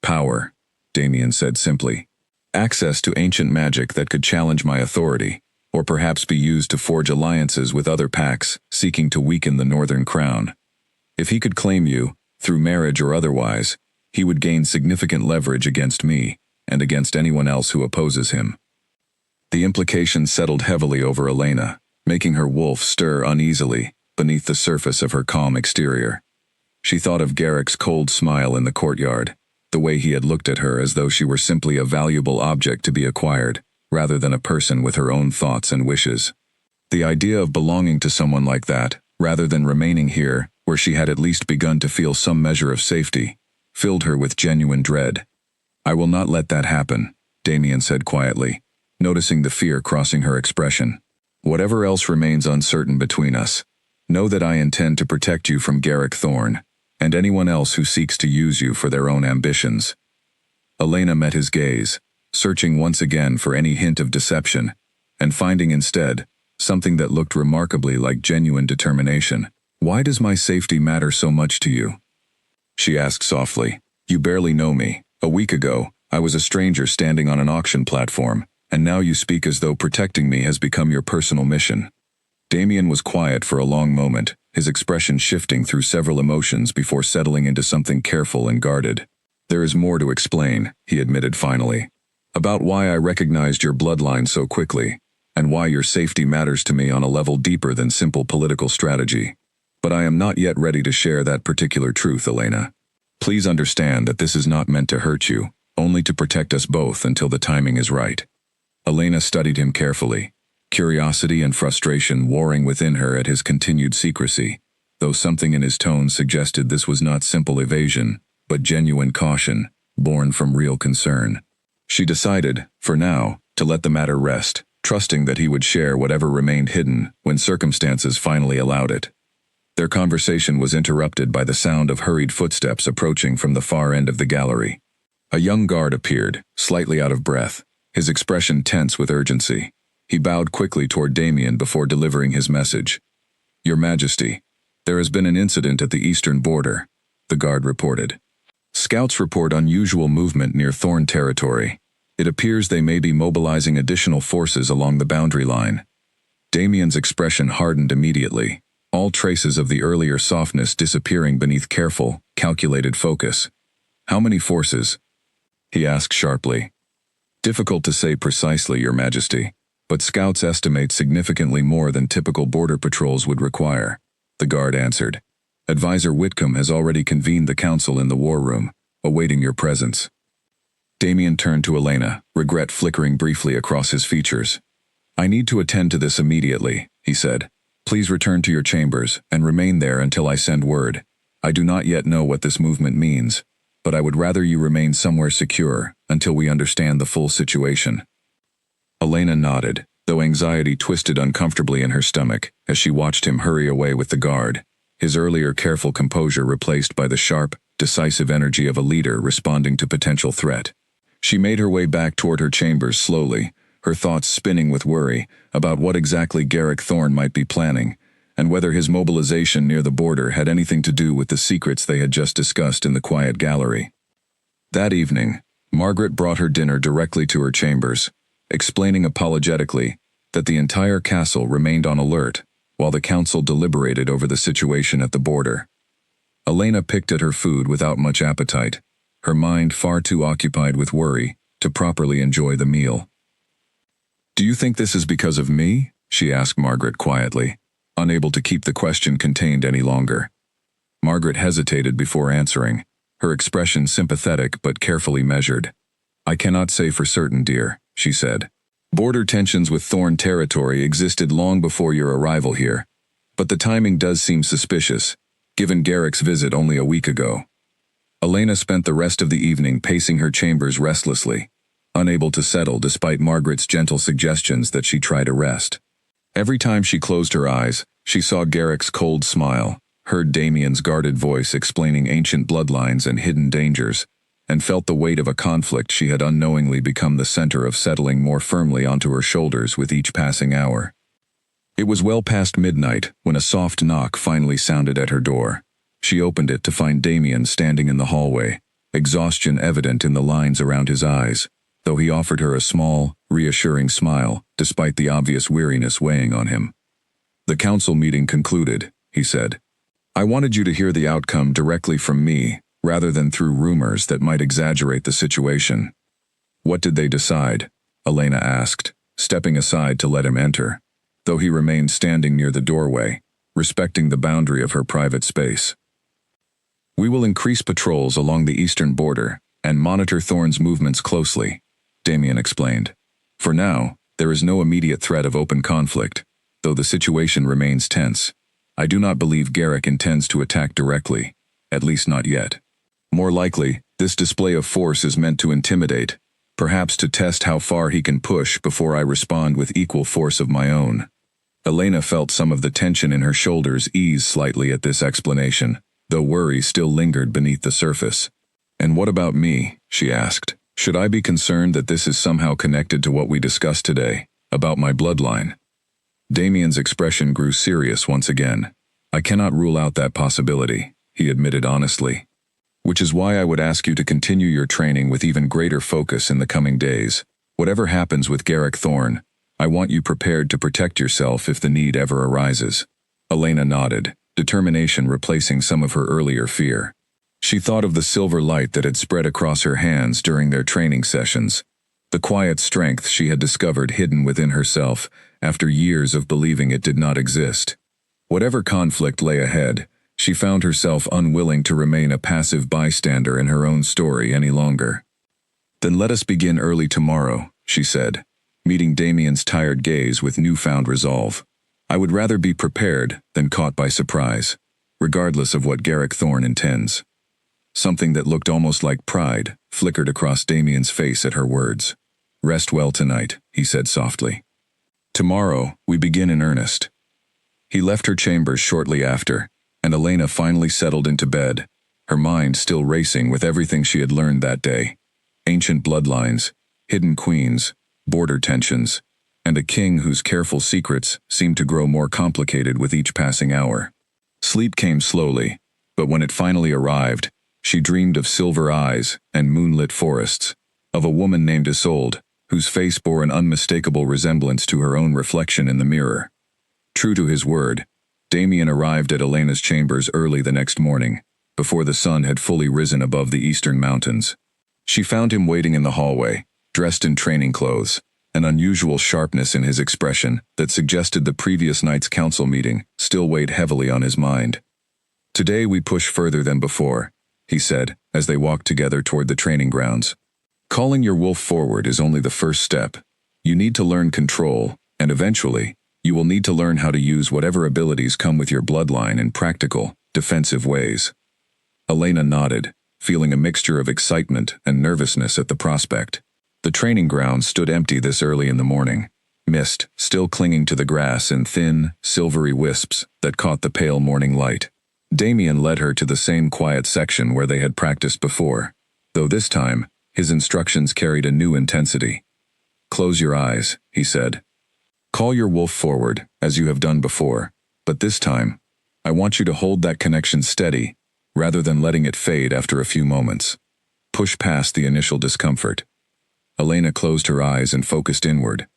Power, Damien said simply. Access to ancient magic that could challenge my authority, or perhaps be used to forge alliances with other pacts seeking to weaken the Northern Crown. If he could claim you, through marriage or otherwise, he would gain significant leverage against me and against anyone else who opposes him. The implication settled heavily over Elena, making her wolf stir uneasily beneath the surface of her calm exterior. She thought of Garrick's cold smile in the courtyard, the way he had looked at her as though she were simply a valuable object to be acquired, rather than a person with her own thoughts and wishes. The idea of belonging to someone like that, rather than remaining here, where she had at least begun to feel some measure of safety, filled her with genuine dread. I will not let that happen, Damien said quietly, noticing the fear crossing her expression. Whatever else remains uncertain between us, know that I intend to protect you from Garrick Thorne, and anyone else who seeks to use you for their own ambitions. Elena met his gaze, searching once again for any hint of deception, and finding instead something that looked remarkably like genuine determination. Why does my safety matter so much to you? She asked softly. You barely know me. A week ago, I was a stranger standing on an auction platform, and now you speak as though protecting me has become your personal mission. Damien was quiet for a long moment, his expression shifting through several emotions before settling into something careful and guarded. There is more to explain, he admitted finally, about why I recognized your bloodline so quickly, and why your safety matters to me on a level deeper than simple political strategy. But I am not yet ready to share that particular truth, Elena. Please understand that this is not meant to hurt you, only to protect us both until the timing is right. Elena studied him carefully, curiosity and frustration warring within her at his continued secrecy, though something in his tone suggested this was not simple evasion, but genuine caution, born from real concern. She decided, for now, to let the matter rest, trusting that he would share whatever remained hidden when circumstances finally allowed it. Their conversation was interrupted by the sound of hurried footsteps approaching from the far end of the gallery. A young guard appeared, slightly out of breath, his expression tense with urgency. He bowed quickly toward Damien before delivering his message. Your Majesty, there has been an incident at the eastern border, the guard reported. Scouts report unusual movement near Thorn territory. It appears they may be mobilizing additional forces along the boundary line. Damien's expression hardened immediately, all traces of the earlier softness disappearing beneath careful, calculated focus. How many forces? He asked sharply. Difficult to say precisely, Your Majesty, but scouts estimate significantly more than typical border patrols would require, the guard answered. Advisor Whitcomb has already convened the council in the war room, awaiting your presence. Damien turned to Elena, regret flickering briefly across his features. I need to attend to this immediately, he said. Please return to your chambers and remain there until I send word. I do not yet know what this movement means. but I would rather you remain somewhere secure until we understand the full situation." Elena nodded, though anxiety twisted uncomfortably in her stomach as she watched him hurry away with the guard, his earlier careful composure replaced by the sharp, decisive energy of a leader responding to potential threat. She made her way back toward her chambers slowly, her thoughts spinning with worry about what exactly Garrick Thorne might be planning, and whether his mobilization near the border had anything to do with the secrets they had just discussed in the quiet gallery. That evening, Margaret brought her dinner directly to her chambers, explaining apologetically that the entire castle remained on alert while the council deliberated over the situation at the border. Elena picked at her food without much appetite, her mind far too occupied with worry to properly enjoy the meal. "Do you think this is because of me?" she asked Margaret quietly, unable to keep the question contained any longer. Margaret hesitated before answering, her expression sympathetic but carefully measured. "I cannot say for certain, dear," she said. "Border tensions with Thorne territory existed long before your arrival here, but the timing does seem suspicious, given Garrick's visit only a week ago." Elena spent the rest of the evening pacing her chambers restlessly, unable to settle despite Margaret's gentle suggestions that she try to rest. Every time she closed her eyes, she saw Garrick's cold smile, heard Damien's guarded voice explaining ancient bloodlines and hidden dangers, and felt the weight of a conflict she had unknowingly become the center of settling more firmly onto her shoulders with each passing hour. It was well past midnight when a soft knock finally sounded at her door. She opened it to find Damien standing in the hallway, exhaustion evident in the lines around his eyes, though he offered her a small, reassuring smile despite the obvious weariness weighing on him. "The council meeting concluded," he said. "I wanted you to hear the outcome directly from me, rather than through rumors that might exaggerate the situation." "What did they decide?" Elena asked, stepping aside to let him enter, though he remained standing near the doorway, respecting the boundary of her private space. "We will increase patrols along the eastern border and monitor Thorne's movements closely," Damien explained. "For now, there is no immediate threat of open conflict, though the situation remains tense. I do not believe Garrick intends to attack directly, at least not yet. More likely, this display of force is meant to intimidate, perhaps to test how far he can push before I respond with equal force of my own." Elena felt some of the tension in her shoulders ease slightly at this explanation, though worry still lingered beneath the surface. "And what about me?" she asked. "Should I be concerned that this is somehow connected to what we discussed today, about my bloodline?" Damien's expression grew serious once again. "I cannot rule out that possibility," he admitted honestly. "Which is why I would ask you to continue your training with even greater focus in the coming days. Whatever happens with Garrick Thorne, I want you prepared to protect yourself if the need ever arises." Elena nodded, determination replacing some of her earlier fear. She thought of the silver light that had spread across her hands during their training sessions, the quiet strength she had discovered hidden within herself after years of believing it did not exist. Whatever conflict lay ahead, she found herself unwilling to remain a passive bystander in her own story any longer. "Then let us begin early tomorrow," she said, meeting Damien's tired gaze with newfound resolve. "I would rather be prepared than caught by surprise, regardless of what Garrick Thorne intends." Something that looked almost like pride flickered across Damien's face at her words. "Rest well tonight," he said softly. "Tomorrow, we begin in earnest." He left her chambers shortly after, and Elena finally settled into bed, her mind still racing with everything she had learned that day. Ancient bloodlines, hidden queens, border tensions, and a king whose careful secrets seemed to grow more complicated with each passing hour. Sleep came slowly, but when it finally arrived, she dreamed of silver eyes and moonlit forests, of a woman named Isolde, whose face bore an unmistakable resemblance to her own reflection in the mirror. True to his word, Damien arrived at Elena's chambers early the next morning, before the sun had fully risen above the eastern mountains. She found him waiting in the hallway, dressed in training clothes, an unusual sharpness in his expression that suggested the previous night's council meeting still weighed heavily on his mind. "Today we push further than before," he said, as they walked together toward the training grounds. "Calling your wolf forward is only the first step. You need to learn control, and eventually, you will need to learn how to use whatever abilities come with your bloodline in practical, defensive ways." Elena nodded, feeling a mixture of excitement and nervousness at the prospect. The training grounds stood empty this early in the morning, mist still clinging to the grass in thin, silvery wisps that caught the pale morning light. Damien led her to the same quiet section where they had practiced before, though this time, his instructions carried a new intensity. "Close your eyes," he said. "Call your wolf forward, as you have done before, but this time, I want you to hold that connection steady, rather than letting it fade after a few moments. Push past the initial discomfort." Elena closed her eyes and focused inward,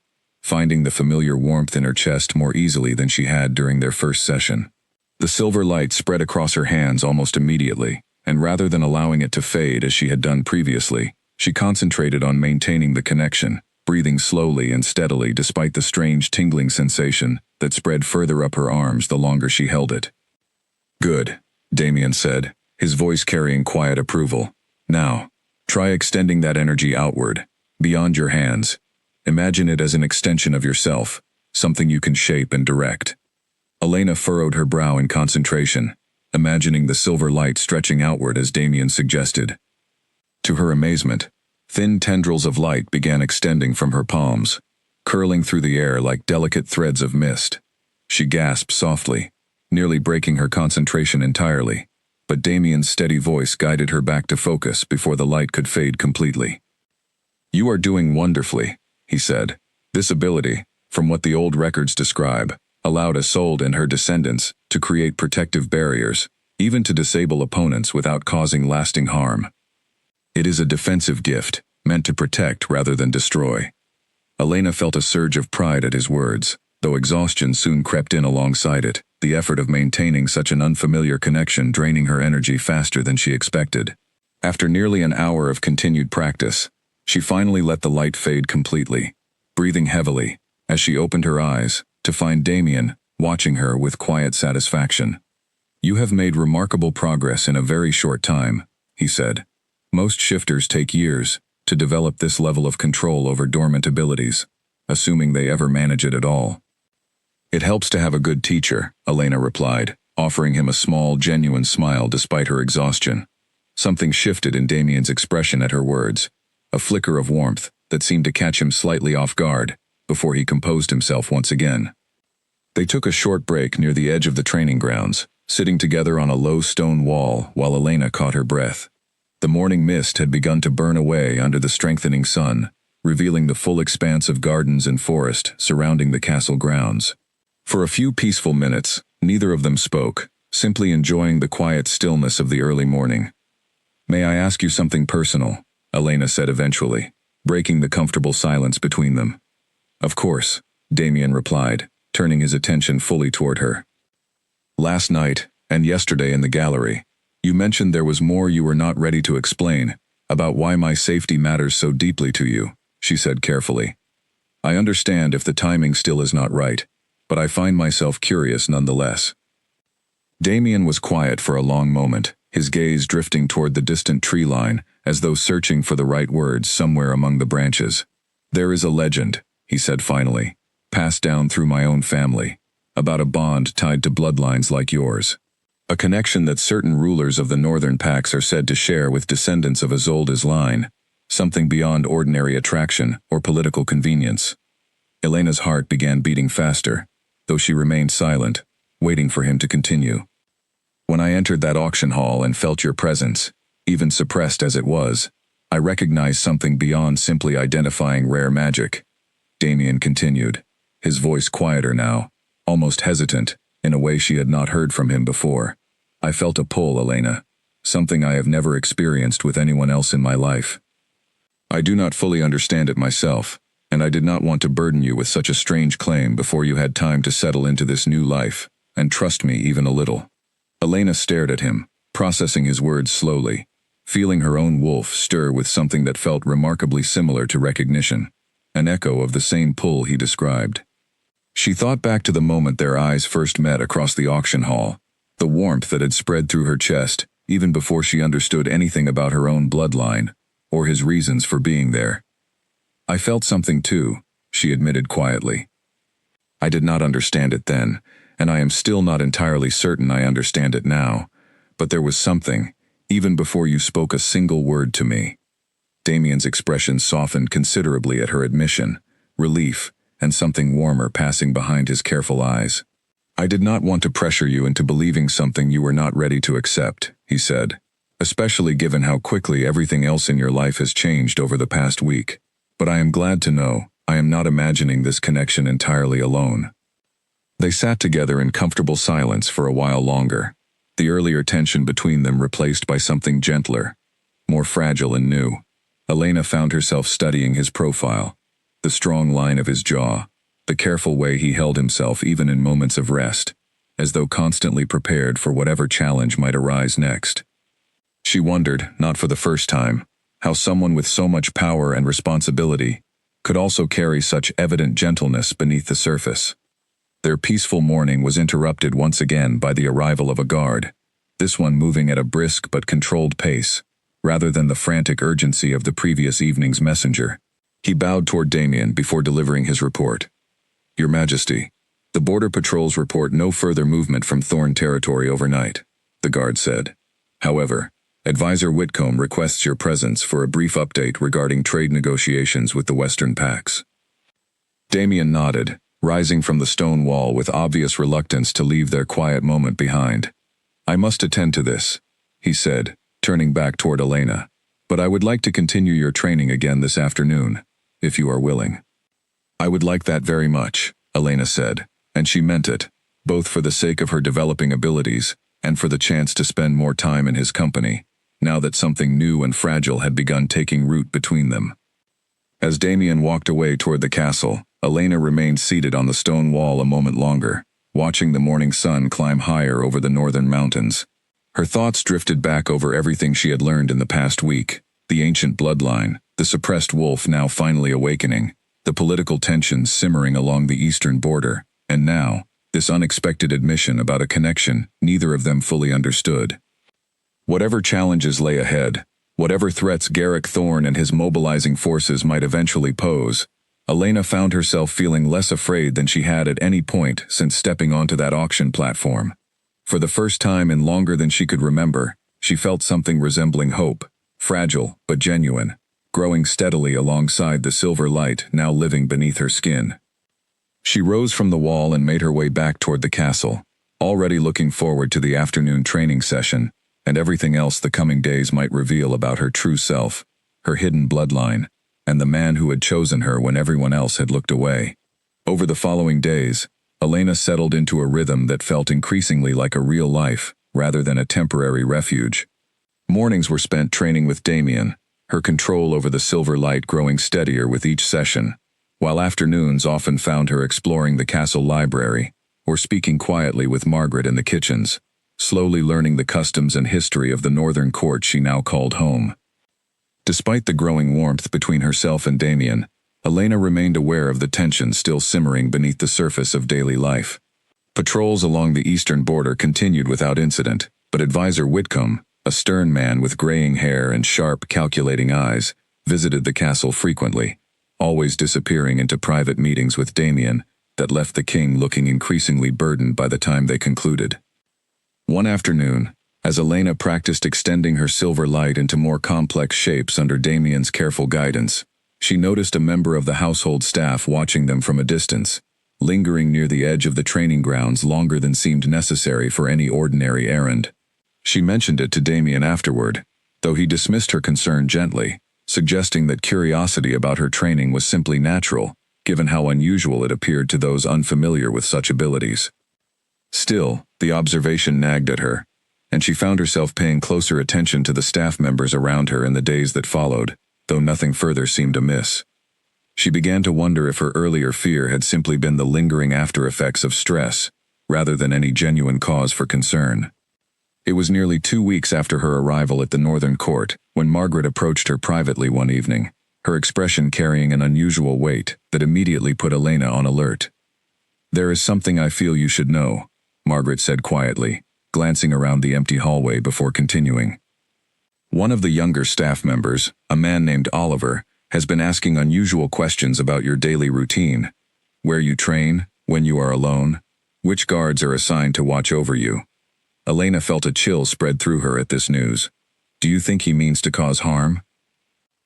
finding the familiar warmth in her chest more easily than she had during their first session. The silver light spread across her hands almost immediately, and rather than allowing it to fade as she had done previously, she concentrated on maintaining the connection, breathing slowly and steadily despite the strange tingling sensation that spread further up her arms the longer she held it. "Good," Damien said, his voice carrying quiet approval. "Now, try extending that energy outward, beyond your hands. Imagine it as an extension of yourself, something you can shape and direct." Elena furrowed her brow in concentration, imagining the silver light stretching outward as Damien suggested. To her amazement, thin tendrils of light began extending from her palms, curling through the air like delicate threads of mist. She gasped softly, nearly breaking her concentration entirely, but Damien's steady voice guided her back to focus before the light could fade completely. "You are doing wonderfully," he said. "This ability, from what the old records describe, allowed Isolde and her descendants to create protective barriers, even to disable opponents without causing lasting harm. It is a defensive gift, meant to protect rather than destroy." Elena felt a surge of pride at his words, though exhaustion soon crept in alongside it, the effort of maintaining such an unfamiliar connection draining her energy faster than she expected. After nearly an hour of continued practice, she finally let the light fade completely, breathing heavily, as she opened her eyes, to find Damien watching her with quiet satisfaction. "You have made remarkable progress in a very short time," he said. "Most shifters take years to develop this level of control over dormant abilities, assuming they ever manage it at all." "It helps to have a good teacher," Elena replied, offering him a small, genuine smile despite her exhaustion. Something shifted in Damien's expression at her words, a flicker of warmth that seemed to catch him slightly off guard, before he composed himself once again. They took a short break near the edge of the training grounds, sitting together on a low stone wall while Elena caught her breath. The morning mist had begun to burn away under the strengthening sun, revealing the full expanse of gardens and forest surrounding the castle grounds. For a few peaceful minutes, neither of them spoke, simply enjoying the quiet stillness of the early morning. "May I ask you something personal?" Elena said eventually, breaking the comfortable silence between them. "Of course," Damien replied, turning his attention fully toward her. "Last night, and yesterday in the gallery, you mentioned there was more you were not ready to explain, about why my safety matters so deeply to you," she said carefully. "I understand if the timing still is not right, but I find myself curious nonetheless." Damien was quiet for a long moment, his gaze drifting toward the distant tree line, as though searching for the right words somewhere among the branches. "There is a legend," he said finally, "passed down through my own family, about a bond tied to bloodlines like yours. A connection that certain rulers of the northern packs are said to share with descendants of Isolde's line, something beyond ordinary attraction or political convenience." Elena's heart began beating faster, though she remained silent, waiting for him to continue. "When I entered that auction hall and felt your presence, even suppressed as it was, I recognized something beyond simply identifying rare magic," Damien continued, his voice quieter now, almost hesitant, in a way she had not heard from him before. "I felt a pull, Elena, something I have never experienced with anyone else in my life. I do not fully understand it myself, and I did not want to burden you with such a strange claim before you had time to settle into this new life, and trust me even a little." Elena stared at him, processing his words slowly, feeling her own wolf stir with something that felt remarkably similar to recognition, an echo of the same pull he described. She thought back to the moment their eyes first met across the auction hall, the warmth that had spread through her chest even before she understood anything about her own bloodline, or his reasons for being there. "I felt something too," she admitted quietly. "I did not understand it then, and I am still not entirely certain I understand it now, but there was something, even before you spoke a single word to me." Damien's expression softened considerably at her admission, relief, and something warmer passing behind his careful eyes. "I did not want to pressure you into believing something you were not ready to accept," he said, "especially given how quickly everything else in your life has changed over the past week. But I am glad to know I am not imagining this connection entirely alone." They sat together in comfortable silence for a while longer, the earlier tension between them replaced by something gentler, more fragile and new. Elena found herself studying his profile, the strong line of his jaw, the careful way he held himself even in moments of rest, as though constantly prepared for whatever challenge might arise next. She wondered, not for the first time, how someone with so much power and responsibility could also carry such evident gentleness beneath the surface. Their peaceful morning was interrupted once again by the arrival of a guard, this one moving at a brisk but controlled pace, rather than the frantic urgency of the previous evening's messenger. He bowed toward Damien before delivering his report. "Your Majesty, the Border Patrols report no further movement from Thorn territory overnight," the guard said. "However, Advisor Whitcomb requests your presence for a brief update regarding trade negotiations with the Western Pax." Damien nodded, rising from the stone wall with obvious reluctance to leave their quiet moment behind. "I must attend to this," he said, turning back toward Elena. "But I would like to continue your training again this afternoon, if you are willing." "I would like that very much," Elena said, and she meant it, both for the sake of her developing abilities and for the chance to spend more time in his company, now that something new and fragile had begun taking root between them. As Damien walked away toward the castle, Elena remained seated on the stone wall a moment longer, watching the morning sun climb higher over the northern mountains. Her thoughts drifted back over everything she had learned in the past week, the ancient bloodline, the suppressed wolf now finally awakening, the political tensions simmering along the eastern border, and now, this unexpected admission about a connection neither of them fully understood. Whatever challenges lay ahead, whatever threats Garrick Thorne and his mobilizing forces might eventually pose, Elena found herself feeling less afraid than she had at any point since stepping onto that auction platform. For the first time in longer than she could remember, she felt something resembling hope, fragile but genuine, growing steadily alongside the silver light now living beneath her skin. She rose from the wall and made her way back toward the castle, already looking forward to the afternoon training session and everything else the coming days might reveal about her true self, her hidden bloodline, and the man who had chosen her when everyone else had looked away. Over the following days, Elena settled into a rhythm that felt increasingly like a real life, rather than a temporary refuge. Mornings were spent training with Damien, her control over the silver light growing steadier with each session, while afternoons often found her exploring the castle library, or speaking quietly with Margaret in the kitchens, slowly learning the customs and history of the northern court she now called home. Despite the growing warmth between herself and Damien, Elena remained aware of the tension still simmering beneath the surface of daily life. Patrols along the eastern border continued without incident, but Advisor Whitcomb, a stern man with graying hair and sharp, calculating eyes, visited the castle frequently, always disappearing into private meetings with Damien that left the king looking increasingly burdened by the time they concluded. One afternoon, as Elena practiced extending her silver light into more complex shapes under Damien's careful guidance, she noticed a member of the household staff watching them from a distance, lingering near the edge of the training grounds longer than seemed necessary for any ordinary errand. She mentioned it to Damien afterward, though he dismissed her concern gently, suggesting that curiosity about her training was simply natural, given how unusual it appeared to those unfamiliar with such abilities. Still, the observation nagged at her, and she found herself paying closer attention to the staff members around her in the days that followed, though nothing further seemed amiss. She began to wonder if her earlier fear had simply been the lingering after-effects of stress, rather than any genuine cause for concern. It was nearly 2 weeks after her arrival at the Northern Court when Margaret approached her privately one evening, her expression carrying an unusual weight that immediately put Elena on alert. "There is something I feel you should know," Margaret said quietly, glancing around the empty hallway before continuing. "One of the younger staff members, a man named Oliver, has been asking unusual questions about your daily routine, where you train, when you are alone, which guards are assigned to watch over you." Elena felt a chill spread through her at this news. Do you think he means to cause harm?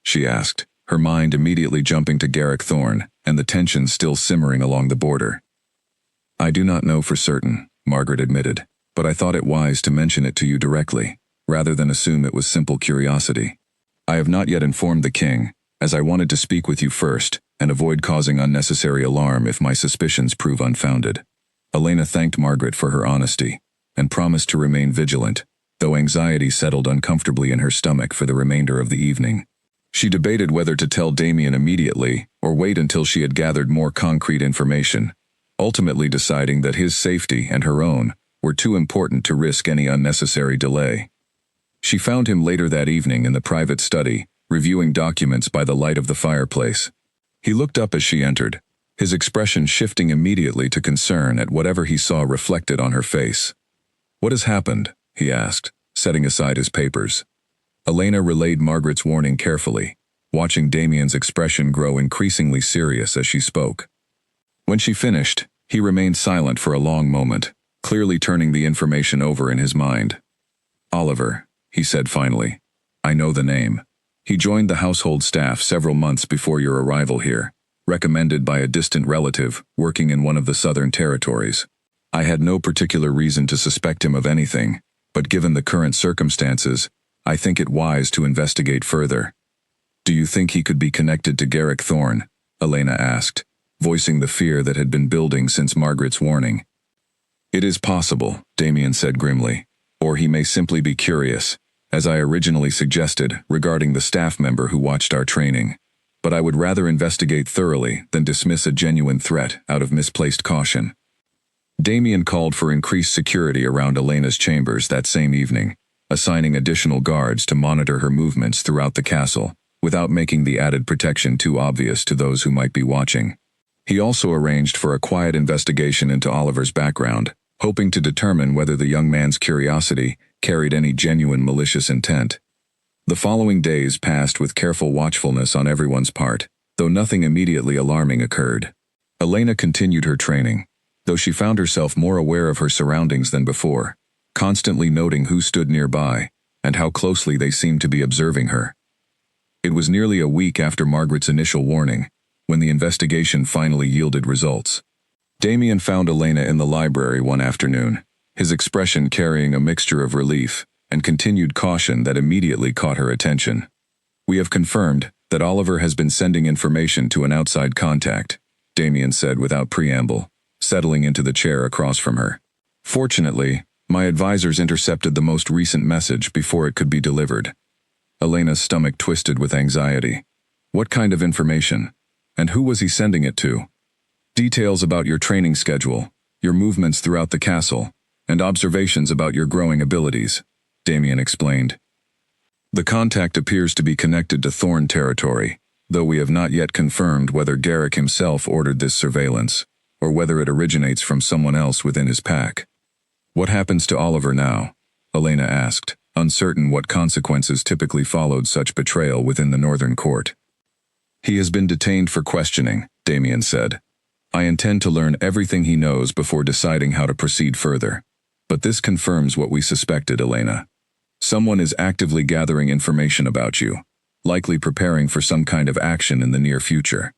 She asked, her mind immediately jumping to Garrick Thorne and the tension still simmering along the border. I do not know for certain, Margaret admitted, but I thought it wise to mention it to you directly, rather than assume it was simple curiosity. I have not yet informed the king, as I wanted to speak with you first and avoid causing unnecessary alarm if my suspicions prove unfounded. Elena thanked Margaret for her honesty and promised to remain vigilant, though anxiety settled uncomfortably in her stomach for the remainder of the evening. She debated whether to tell Damien immediately or wait until she had gathered more concrete information, ultimately deciding that his safety and her own were too important to risk any unnecessary delay. She found him later that evening in the private study, reviewing documents by the light of the fireplace. He looked up as she entered, his expression shifting immediately to concern at whatever he saw reflected on her face. What has happened? He asked, setting aside his papers. Elena relayed Margaret's warning carefully, watching Damien's expression grow increasingly serious as she spoke. When she finished, he remained silent for a long moment, clearly turning the information over in his mind. Oliver, he said finally. I know the name. He joined the household staff several months before your arrival here, recommended by a distant relative working in one of the southern territories. I had no particular reason to suspect him of anything, but given the current circumstances, I think it wise to investigate further. Do you think he could be connected to Garrick Thorne? Elena asked, voicing the fear that had been building since Margaret's warning. It is possible, Damien said grimly, or he may simply be curious, as I originally suggested regarding the staff member who watched our training. But I would rather investigate thoroughly than dismiss a genuine threat out of misplaced caution. Damien called for increased security around Elena's chambers that same evening, assigning additional guards to monitor her movements throughout the castle, without making the added protection too obvious to those who might be watching. He also arranged for a quiet investigation into Oliver's background, hoping to determine whether the young man's curiosity carried any genuine malicious intent. The following days passed with careful watchfulness on everyone's part, though nothing immediately alarming occurred. Elena continued her training, though she found herself more aware of her surroundings than before, constantly noting who stood nearby and how closely they seemed to be observing her. It was nearly a week after Margaret's initial warning, when the investigation finally yielded results. Damien found Elena in the library one afternoon, his expression carrying a mixture of relief and continued caution that immediately caught her attention. We have confirmed that Oliver has been sending information to an outside contact, Damien said without preamble, settling into the chair across from her. Fortunately, my advisors intercepted the most recent message before it could be delivered. Elena's stomach twisted with anxiety. What kind of information? And who was he sending it to? Details about your training schedule, your movements throughout the castle, and observations about your growing abilities, Damien explained. The contact appears to be connected to Thorne territory, though we have not yet confirmed whether Garrick himself ordered this surveillance, or whether it originates from someone else within his pack. What happens to Oliver now? Elena asked, uncertain what consequences typically followed such betrayal within the Northern Court. He has been detained for questioning, Damien said. I intend to learn everything he knows before deciding how to proceed further. But this confirms what we suspected, Elena. Someone is actively gathering information about you, likely preparing for some kind of action in the near future.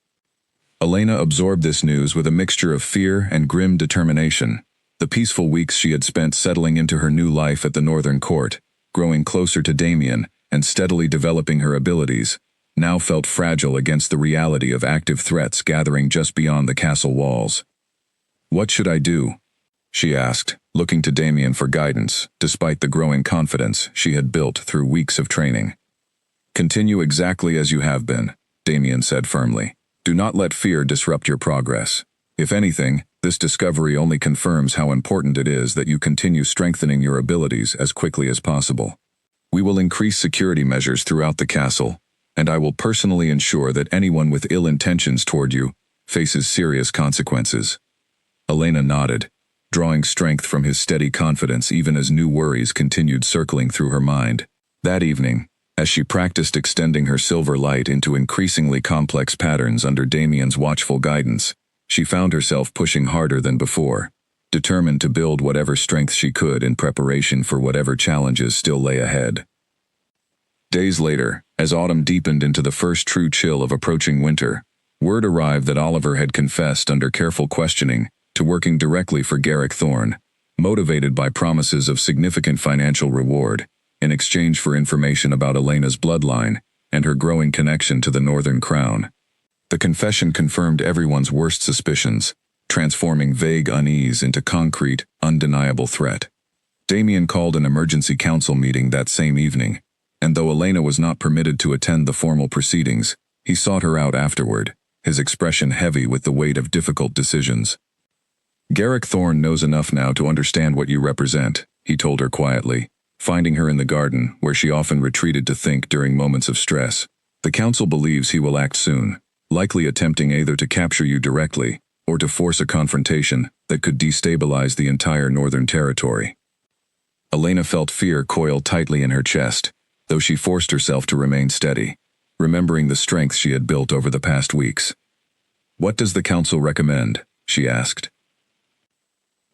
Elena absorbed this news with a mixture of fear and grim determination. The peaceful weeks she had spent settling into her new life at the Northern Court, growing closer to Damien and steadily developing her abilities, now felt fragile against the reality of active threats gathering just beyond the castle walls. What should I do? She asked, looking to Damien for guidance, despite the growing confidence she had built through weeks of training. Continue exactly as you have been, Damien said firmly. Do not let fear disrupt your progress. If anything, this discovery only confirms how important it is that you continue strengthening your abilities as quickly as possible. We will increase security measures throughout the castle, and I will personally ensure that anyone with ill intentions toward you faces serious consequences. Elena nodded, drawing strength from his steady confidence even as new worries continued circling through her mind. That evening, as she practiced extending her silver light into increasingly complex patterns under Damien's watchful guidance, she found herself pushing harder than before, determined to build whatever strength she could in preparation for whatever challenges still lay ahead. Days later, as autumn deepened into the first true chill of approaching winter, word arrived that Oliver had confessed under careful questioning to working directly for Garrick Thorne, motivated by promises of significant financial reward in exchange for information about Elena's bloodline and her growing connection to the Northern Crown. The confession confirmed everyone's worst suspicions, transforming vague unease into concrete, undeniable threat. Damien called an emergency council meeting that same evening, and though Elena was not permitted to attend the formal proceedings, he sought her out afterward, his expression heavy with the weight of difficult decisions. Garrick Thorne knows enough now to understand what you represent, he told her quietly, finding her in the garden, where she often retreated to think during moments of stress. The council believes he will act soon, likely attempting either to capture you directly or to force a confrontation that could destabilize the entire Northern Territory. Elena felt fear coil tightly in her chest, though she forced herself to remain steady, remembering the strength she had built over the past weeks. "What does the council recommend?" she asked.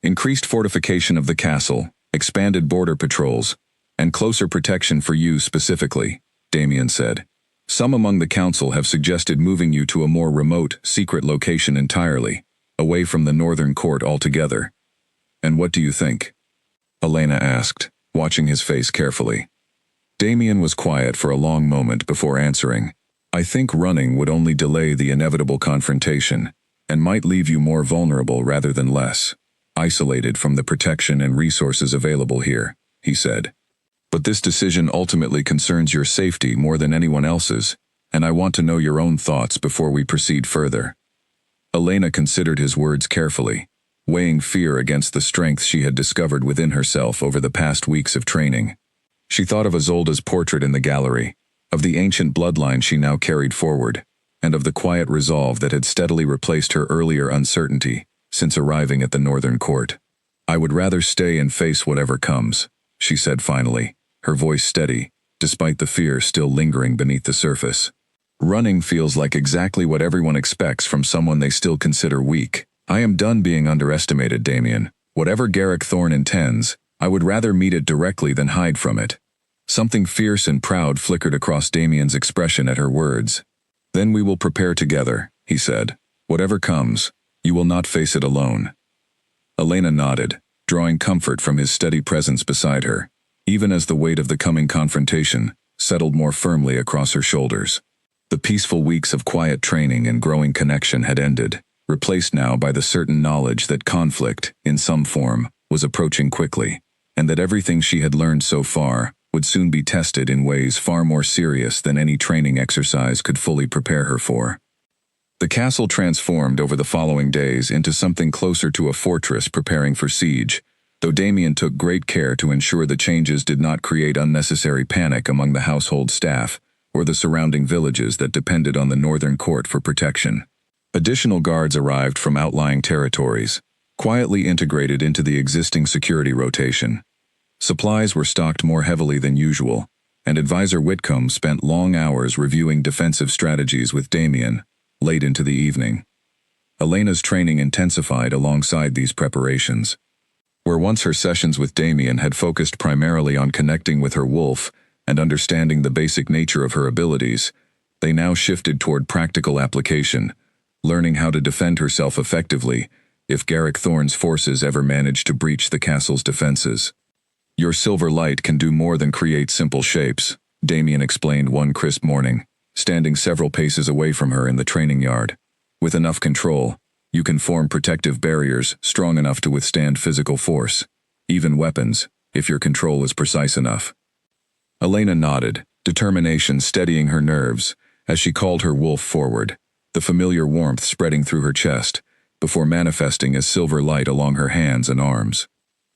"Increased fortification of the castle, expanded border patrols, and closer protection for you specifically," Damien said. "Some among the council have suggested moving you to a more remote, secret location entirely, away from the Northern Court altogether. And what do you think?" Elena asked, watching his face carefully. Damien was quiet for a long moment before answering. "I think running would only delay the inevitable confrontation, and might leave you more vulnerable rather than less, isolated from the protection and resources available here," he said. "But this decision ultimately concerns your safety more than anyone else's, and I want to know your own thoughts before we proceed further." Elena considered his words carefully, weighing fear against the strength she had discovered within herself over the past weeks of training. She thought of Isolde's portrait in the gallery, of the ancient bloodline she now carried forward, and of the quiet resolve that had steadily replaced her earlier uncertainty since arriving at the Northern Court. "I would rather stay and face whatever comes," she said finally, her voice steady, despite the fear still lingering beneath the surface. "Running feels like exactly what everyone expects from someone they still consider weak. I am done being underestimated, Damien. Whatever Garrick Thorne intends, I would rather meet it directly than hide from it." Something fierce and proud flickered across Damien's expression at her words. "Then we will prepare together," he said. "Whatever comes, you will not face it alone." Elena nodded, drawing comfort from his steady presence beside her, even as the weight of the coming confrontation settled more firmly across her shoulders. The peaceful weeks of quiet training and growing connection had ended, replaced now by the certain knowledge that conflict, in some form, was approaching quickly, and that everything she had learned so far would soon be tested in ways far more serious than any training exercise could fully prepare her for. The castle transformed over the following days into something closer to a fortress preparing for siege, though Damien took great care to ensure the changes did not create unnecessary panic among the household staff or the surrounding villages that depended on the Northern Court for protection. Additional guards arrived from outlying territories, quietly integrated into the existing security rotation. Supplies were stocked more heavily than usual, and Advisor Whitcomb spent long hours reviewing defensive strategies with Damien, late into the evening. Elena's training intensified alongside these preparations. Where once her sessions with Damien had focused primarily on connecting with her wolf and understanding the basic nature of her abilities, they now shifted toward practical application, learning how to defend herself effectively if Garrick Thorne's forces ever managed to breach the castle's defenses. "Your silver light can do more than create simple shapes," Damien explained one crisp morning, standing several paces away from her in the training yard. "With enough control, you can form protective barriers strong enough to withstand physical force, even weapons, if your control is precise enough." Elena nodded, determination steadying her nerves as she called her wolf forward, the familiar warmth spreading through her chest, before manifesting as silver light along her hands and arms.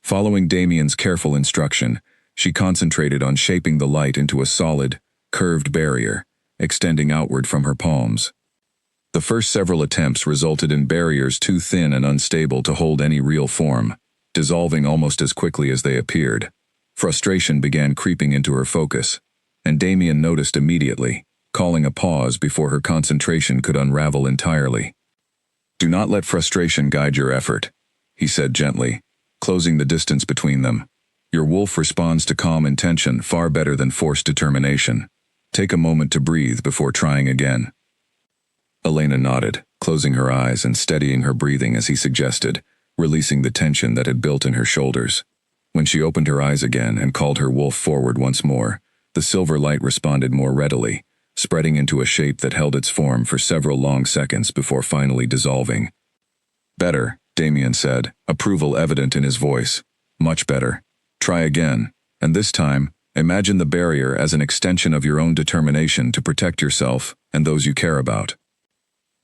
Following Damien's careful instruction, she concentrated on shaping the light into a solid, curved barrier, extending outward from her palms. The first several attempts resulted in barriers too thin and unstable to hold any real form, dissolving almost as quickly as they appeared. Frustration began creeping into her focus, and Damien noticed immediately, calling a pause before her concentration could unravel entirely. "Do not let frustration guide your effort," he said gently, closing the distance between them. Your wolf responds to calm intention far better than forced determination. Take a moment to breathe before trying again." Elena nodded, closing her eyes and steadying her breathing as he suggested, releasing the tension that had built in her shoulders. When she opened her eyes again and called her wolf forward once more, the silver light responded more readily, spreading into a shape that held its form for several long seconds before finally dissolving. "Better," Damien said, approval evident in his voice. "Much better. Try again, and this time, imagine the barrier as an extension of your own determination to protect yourself and those you care about."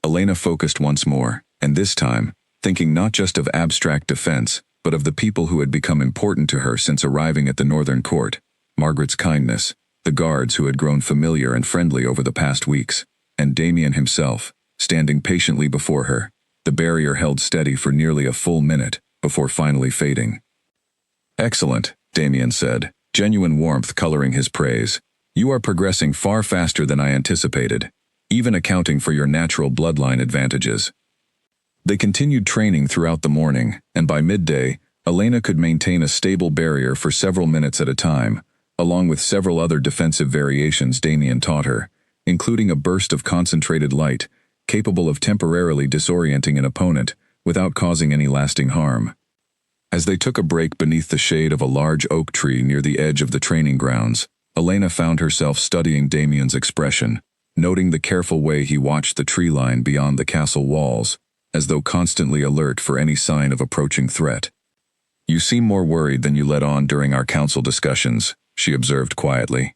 Elena focused once more, and this time, thinking not just of abstract defense, but of the people who had become important to her since arriving at the Northern Court: Margaret's kindness, the guards who had grown familiar and friendly over the past weeks, and Damien himself, standing patiently before her. The barrier held steady for nearly a full minute, before finally fading. "Excellent," Damien said, genuine warmth coloring his praise. "You are progressing far faster than I anticipated, even accounting for your natural bloodline advantages." They continued training throughout the morning, and by midday, Elena could maintain a stable barrier for several minutes at a time, along with several other defensive variations Damien taught her, including a burst of concentrated light, capable of temporarily disorienting an opponent without causing any lasting harm. As they took a break beneath the shade of a large oak tree near the edge of the training grounds, Elena found herself studying Damien's expression, noting the careful way he watched the tree line beyond the castle walls, as though constantly alert for any sign of approaching threat. "You seem more worried than you let on during our council discussions," she observed quietly.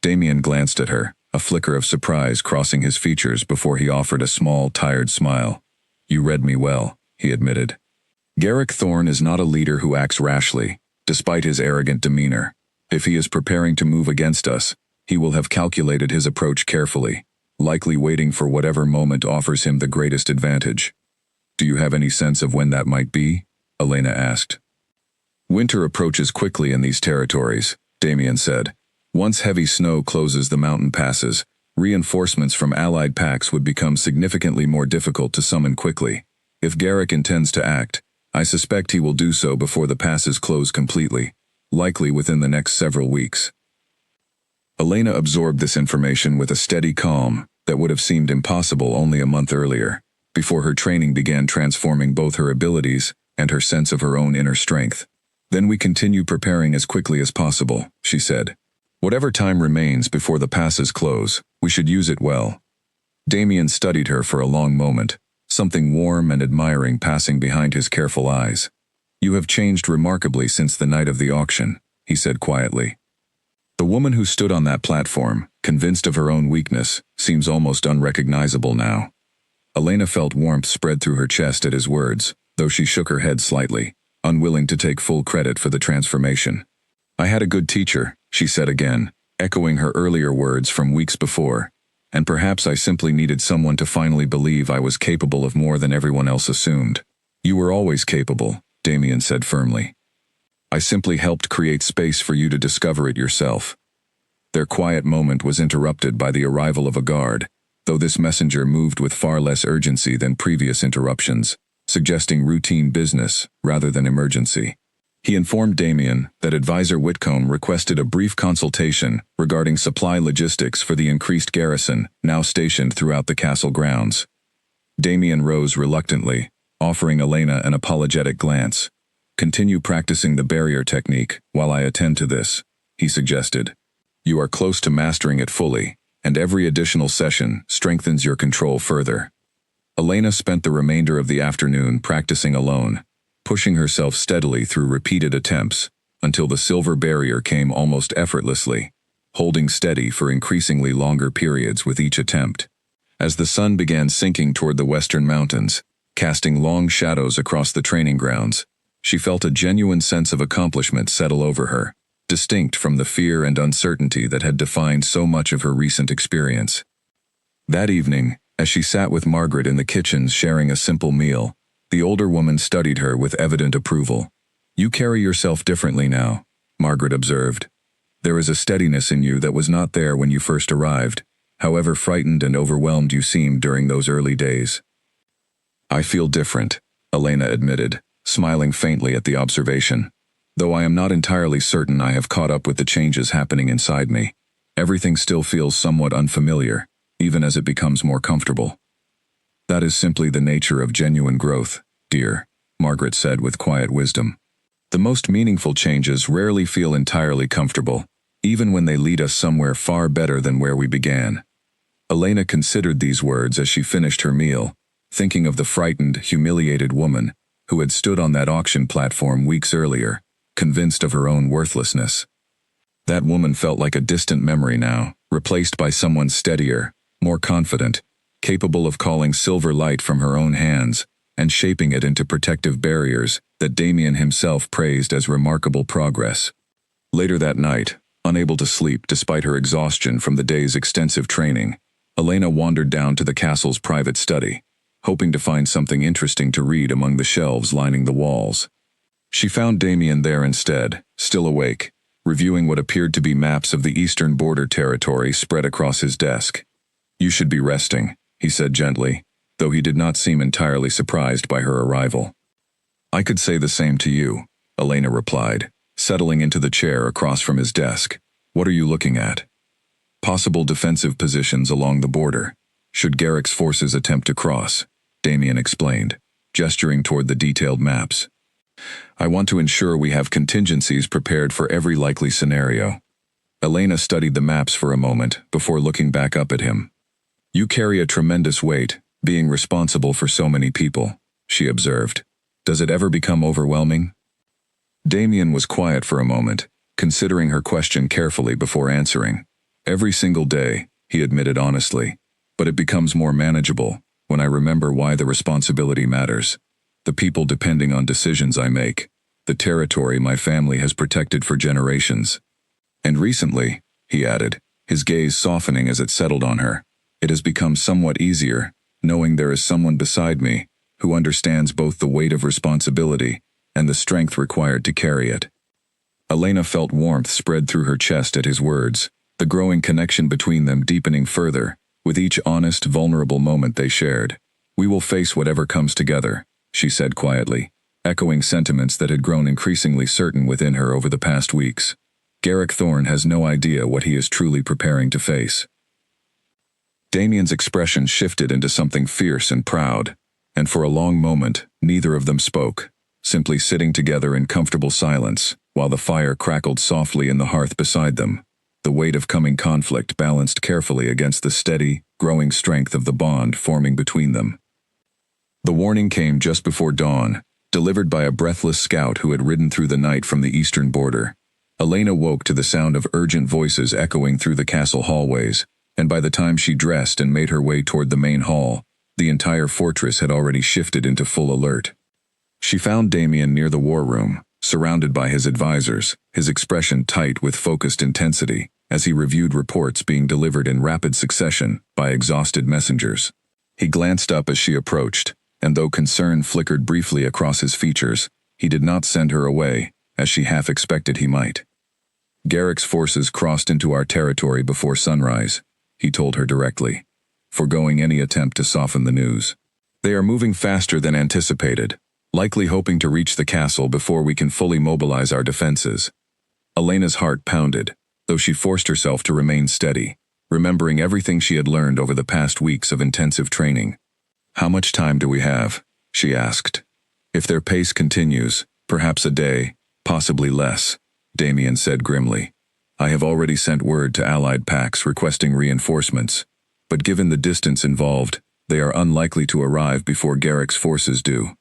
Damien glanced at her, a flicker of surprise crossing his features before he offered a small, tired smile. "You read me well," he admitted. "Garrick Thorne is not a leader who acts rashly, despite his arrogant demeanor. If he is preparing to move against us, he will have calculated his approach carefully, likely waiting for whatever moment offers him the greatest advantage." "Do you have any sense of when that might be?" Elena asked. "Winter approaches quickly in these territories," Damien said. "Once heavy snow closes the mountain passes, reinforcements from allied packs would become significantly more difficult to summon quickly. If Garrick intends to act, I suspect he will do so before the passes close completely, likely within the next several weeks." Elena absorbed this information with a steady calm that would have seemed impossible only a month earlier, before her training began transforming both her abilities and her sense of her own inner strength. "Then we continue preparing as quickly as possible," she said. "Whatever time remains before the passes close, we should use it well." Damien studied her for a long moment, something warm and admiring passing behind his careful eyes. "You have changed remarkably since the night of the auction," he said quietly. "The woman who stood on that platform, convinced of her own weakness, seems almost unrecognizable now." Elena felt warmth spread through her chest at his words, though she shook her head slightly, unwilling to take full credit for the transformation. "I had a good teacher," she said again, echoing her earlier words from weeks before, "and perhaps I simply needed someone to finally believe I was capable of more than everyone else assumed." "You were always capable," Damien said firmly. "I simply helped create space for you to discover it yourself." Their quiet moment was interrupted by the arrival of a guard, though this messenger moved with far less urgency than previous interruptions, suggesting routine business rather than emergency. He informed Damien that Advisor Whitcomb requested a brief consultation regarding supply logistics for the increased garrison now stationed throughout the castle grounds. Damien rose reluctantly, offering Elena an apologetic glance. "Continue practicing the barrier technique while I attend to this," he suggested. "You are close to mastering it fully, and every additional session strengthens your control further." Elena spent the remainder of the afternoon practicing alone, pushing herself steadily through repeated attempts, until the silver barrier came almost effortlessly, holding steady for increasingly longer periods with each attempt. As the sun began sinking toward the western mountains, casting long shadows across the training grounds, she felt a genuine sense of accomplishment settle over her, distinct from the fear and uncertainty that had defined so much of her recent experience. That evening, as she sat with Margaret in the kitchen sharing a simple meal, the older woman studied her with evident approval. "You carry yourself differently now," Margaret observed. "There is a steadiness in you that was not there when you first arrived, however frightened and overwhelmed you seemed during those early days." "I feel different," Elena admitted, smiling faintly at the observation. Though I am not entirely certain I have caught up with the changes happening inside me, everything still feels somewhat unfamiliar, even as it becomes more comfortable. That is simply the nature of genuine growth, dear, Margaret said with quiet wisdom. The most meaningful changes rarely feel entirely comfortable, even when they lead us somewhere far better than where we began. Elena considered these words as she finished her meal, thinking of the frightened, humiliated woman who had stood on that auction platform weeks earlier, convinced of her own worthlessness. That woman felt like a distant memory now, replaced by someone steadier, more confident, capable of calling silver light from her own hands and shaping it into protective barriers that Damien himself praised as remarkable progress. Later that night, unable to sleep despite her exhaustion from the day's extensive training, Elena wandered down to the castle's private study, hoping to find something interesting to read among the shelves lining the walls. She found Damien there instead, still awake, reviewing what appeared to be maps of the eastern border territory spread across his desk. "You should be resting," he said gently, though he did not seem entirely surprised by her arrival. "I could say the same to you," Elena replied, settling into the chair across from his desk. "What are you looking at?" "Possible defensive positions along the border, should Garrick's forces attempt to cross," Damien explained, gesturing toward the detailed maps. "I want to ensure we have contingencies prepared for every likely scenario." Elena studied the maps for a moment before looking back up at him. "You carry a tremendous weight, being responsible for so many people," she observed. "Does it ever become overwhelming?" Damien was quiet for a moment, considering her question carefully before answering. "Every single day," he admitted honestly, "but it becomes more manageable when I remember why the responsibility matters. The people depending on decisions I make, the territory my family has protected for generations. And recently," he added, his gaze softening as it settled on her, "it has become somewhat easier, knowing there is someone beside me who understands both the weight of responsibility and the strength required to carry it." Elena felt warmth spread through her chest at his words, the growing connection between them deepening further, with each honest, vulnerable moment they shared. "We will face whatever comes together," she said quietly, echoing sentiments that had grown increasingly certain within her over the past weeks. "Garrick Thorne has no idea what he is truly preparing to face." Damien's expression shifted into something fierce and proud, and for a long moment, neither of them spoke, simply sitting together in comfortable silence, while the fire crackled softly in the hearth beside them, the weight of coming conflict balanced carefully against the steady, growing strength of the bond forming between them. The warning came just before dawn, delivered by a breathless scout who had ridden through the night from the eastern border. Elena woke to the sound of urgent voices echoing through the castle hallways, and by the time she dressed and made her way toward the main hall, the entire fortress had already shifted into full alert. She found Damien near the war room, surrounded by his advisors, his expression tight with focused intensity, as he reviewed reports being delivered in rapid succession by exhausted messengers. He glanced up as she approached, and though concern flickered briefly across his features, he did not send her away, as she half expected he might. "Garrick's forces crossed into our territory before sunrise," he told her directly, foregoing any attempt to soften the news. "They are moving faster than anticipated, likely hoping to reach the castle before we can fully mobilize our defenses." Elena's heart pounded, though she forced herself to remain steady, remembering everything she had learned over the past weeks of intensive training. "How much time do we have?" she asked. "If their pace continues, perhaps a day, possibly less," Damien said grimly. "I have already sent word to allied packs requesting reinforcements, but given the distance involved, they are unlikely to arrive before Garrick's forces do."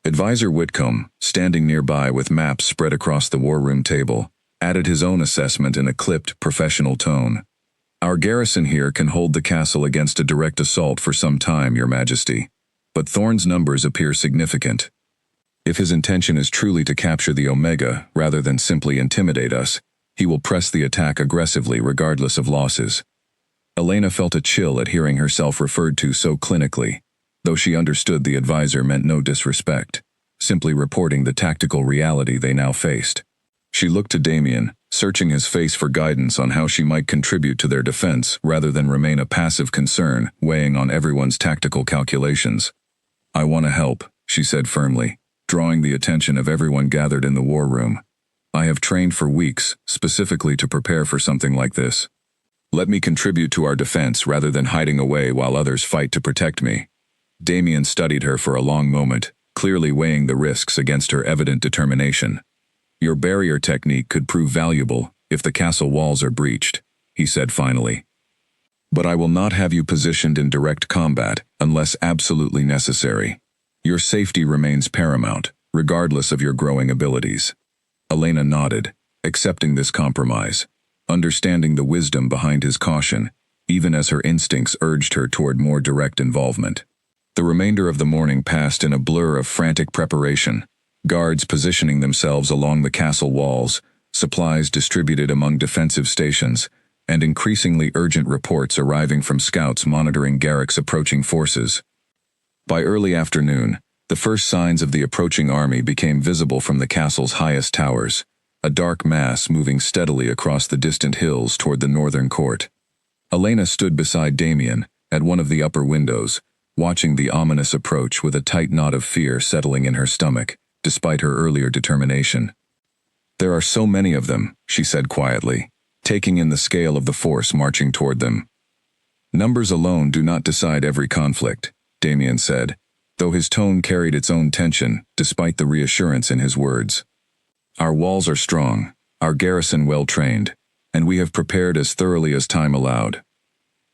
Advisor Whitcomb, standing nearby with maps spread across the war room table, added his own assessment in a clipped, professional tone. "Our garrison here can hold the castle against a direct assault for some time, Your Majesty, but Thorne's numbers appear significant. If his intention is truly to capture the Omega rather than simply intimidate us, he will press the attack aggressively regardless of losses." Elena felt a chill at hearing herself referred to so clinically, though she understood the advisor meant no disrespect, simply reporting the tactical reality they now faced. She looked to Damien, searching his face for guidance on how she might contribute to their defense rather than remain a passive concern weighing on everyone's tactical calculations. "I want to help," she said firmly, drawing the attention of everyone gathered in the war room, I have trained for weeks, specifically to prepare for something like this. Let me contribute to our defense rather than hiding away while others fight to protect me. Damien studied her for a long moment, clearly weighing the risks against her evident determination. Your barrier technique could prove valuable if the castle walls are breached, he said finally. But I will not have you positioned in direct combat unless absolutely necessary. Your safety remains paramount, regardless of your growing abilities. Elena nodded, accepting this compromise, understanding the wisdom behind his caution, even as her instincts urged her toward more direct involvement. The remainder of the morning passed in a blur of frantic preparation, guards positioning themselves along the castle walls, supplies distributed among defensive stations, and increasingly urgent reports arriving from scouts monitoring Garrick's approaching forces. By early afternoon, the first signs of the approaching army became visible from the castle's highest towers, a dark mass moving steadily across the distant hills toward the northern court. Elena stood beside Damien, at one of the upper windows, watching the ominous approach with a tight knot of fear settling in her stomach, despite her earlier determination. There are so many of them, she said quietly, taking in the scale of the force marching toward them. Numbers alone do not decide every conflict, Damien said, though his tone carried its own tension, despite the reassurance in his words. Our walls are strong, our garrison well-trained, and we have prepared as thoroughly as time allowed.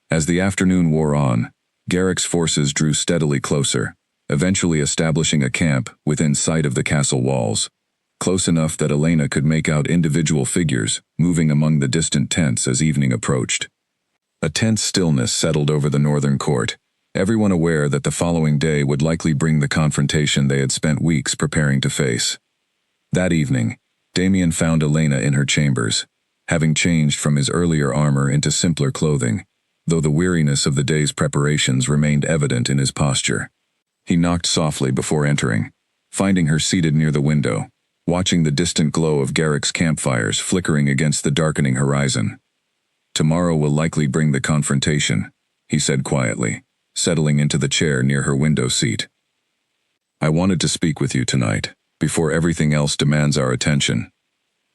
As the afternoon wore on, Garrick's forces drew steadily closer, eventually establishing a camp within sight of the castle walls, close enough that Elena could make out individual figures moving among the distant tents as evening approached. A tense stillness settled over the northern court, everyone aware that the following day would likely bring the confrontation they had spent weeks preparing to face. That evening, Damien found Elena in her chambers, having changed from his earlier armor into simpler clothing, though the weariness of the day's preparations remained evident in his posture. He knocked softly before entering, finding her seated near the window, watching the distant glow of Garrick's campfires flickering against the darkening horizon. Tomorrow will likely bring the confrontation, he said quietly, settling into the chair near her window seat. I wanted to speak with you tonight, before everything else demands our attention.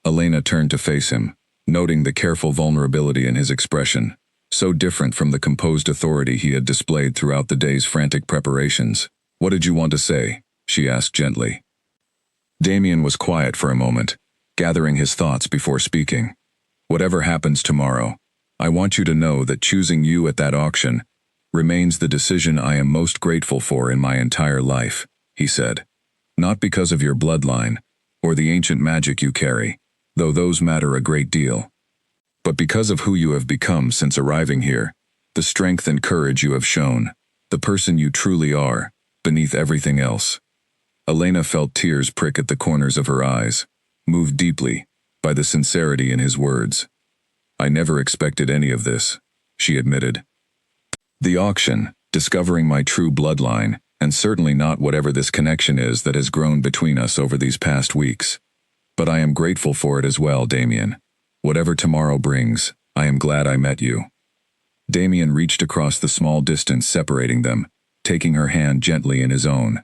Elena turned to face him, noting the careful vulnerability in his expression, so different from the composed authority he had displayed throughout the day's frantic preparations. What did you want to say? She asked gently. Damien was quiet for a moment, gathering his thoughts before speaking. Whatever happens tomorrow, I want you to know that choosing you at that auction remains the decision I am most grateful for in my entire life, he said. Not because of your bloodline, or the ancient magic you carry, though those matter a great deal, but because of who you have become since arriving here, the strength and courage you have shown, the person you truly are, beneath everything else. Elena felt tears prick at the corners of her eyes, moved deeply by the sincerity in his words. I never expected any of this, she admitted. The auction, discovering my true bloodline, and certainly not whatever this connection is that has grown between us over these past weeks. But I am grateful for it as well, Damien. Whatever tomorrow brings, I am glad I met you. Damien reached across the small distance separating them, taking her hand gently in his own.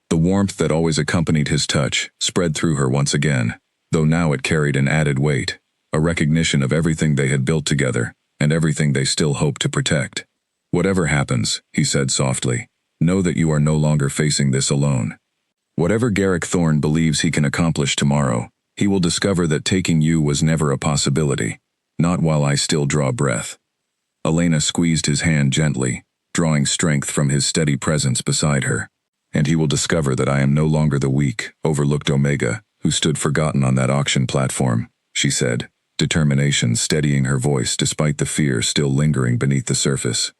The warmth that always accompanied his touch spread through her once again, though now it carried an added weight, a recognition of everything they had built together, and everything they still hoped to protect. Whatever happens, he said softly, know that you are no longer facing this alone. Whatever Garrick Thorne believes he can accomplish tomorrow, he will discover that taking you was never a possibility, not while I still draw breath. Elena squeezed his hand gently, drawing strength from his steady presence beside her. And he will discover that I am no longer the weak, overlooked Omega, who stood forgotten on that auction platform, she said, determination steadying her voice despite the fear still lingering beneath the surface.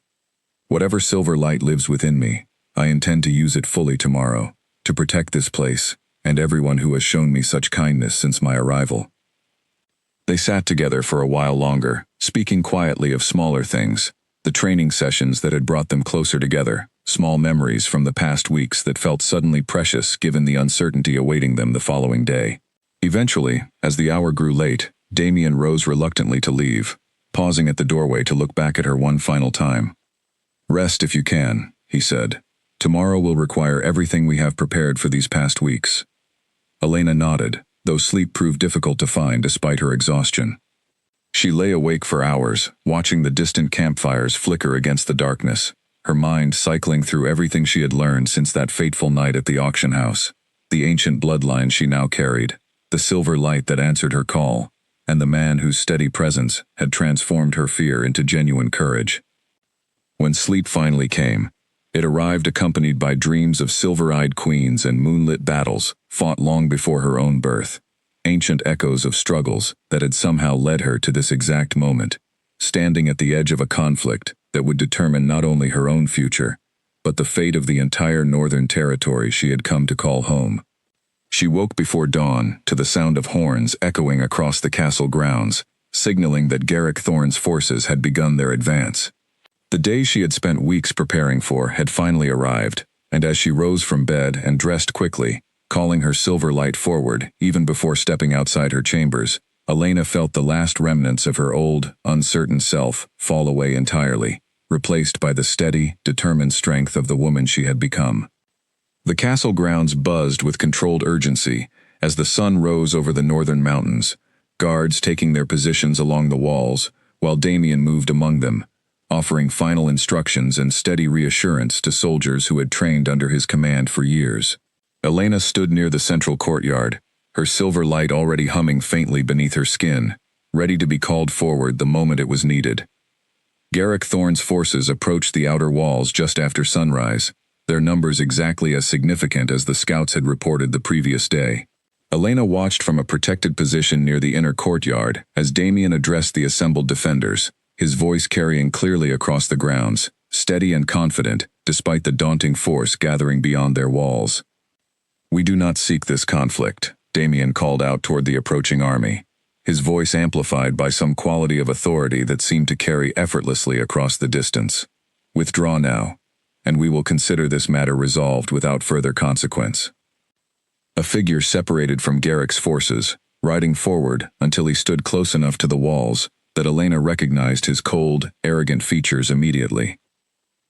Whatever silver light lives within me, I intend to use it fully tomorrow, to protect this place, and everyone who has shown me such kindness since my arrival. They sat together for a while longer, speaking quietly of smaller things, the training sessions that had brought them closer together, small memories from the past weeks that felt suddenly precious given the uncertainty awaiting them the following day. Eventually, as the hour grew late, Damien rose reluctantly to leave, pausing at the doorway to look back at her one final time. Rest if you can, he said. Tomorrow will require everything we have prepared for these past weeks. Elena nodded, though sleep proved difficult to find despite her exhaustion. She lay awake for hours, watching the distant campfires flicker against the darkness, her mind cycling through everything she had learned since that fateful night at the auction house. The ancient bloodline she now carried, the silver light that answered her call, and the man whose steady presence had transformed her fear into genuine courage. When sleep finally came, it arrived accompanied by dreams of silver-eyed queens and moonlit battles fought long before her own birth, ancient echoes of struggles that had somehow led her to this exact moment, standing at the edge of a conflict that would determine not only her own future, but the fate of the entire northern territory she had come to call home. She woke before dawn to the sound of horns echoing across the castle grounds, signaling that Garrick Thorne's forces had begun their advance. The day she had spent weeks preparing for had finally arrived, and as she rose from bed and dressed quickly, calling her silver light forward even before stepping outside her chambers, Elena felt the last remnants of her old, uncertain self fall away entirely, replaced by the steady, determined strength of the woman she had become. The castle grounds buzzed with controlled urgency as the sun rose over the northern mountains, guards taking their positions along the walls, while Damien moved among them, offering final instructions and steady reassurance to soldiers who had trained under his command for years. Elena stood near the central courtyard, her silver light already humming faintly beneath her skin, ready to be called forward the moment it was needed. Garrick Thorne's forces approached the outer walls just after sunrise, their numbers exactly as significant as the scouts had reported the previous day. Elena watched from a protected position near the inner courtyard as Damien addressed the assembled defenders, his voice carrying clearly across the grounds, steady and confident, despite the daunting force gathering beyond their walls. "We do not seek this conflict," Damien called out toward the approaching army, his voice amplified by some quality of authority that seemed to carry effortlessly across the distance. "Withdraw now, and we will consider this matter resolved without further consequence." A figure separated from Garrick's forces, riding forward until he stood close enough to the walls that Elena recognized his cold, arrogant features immediately.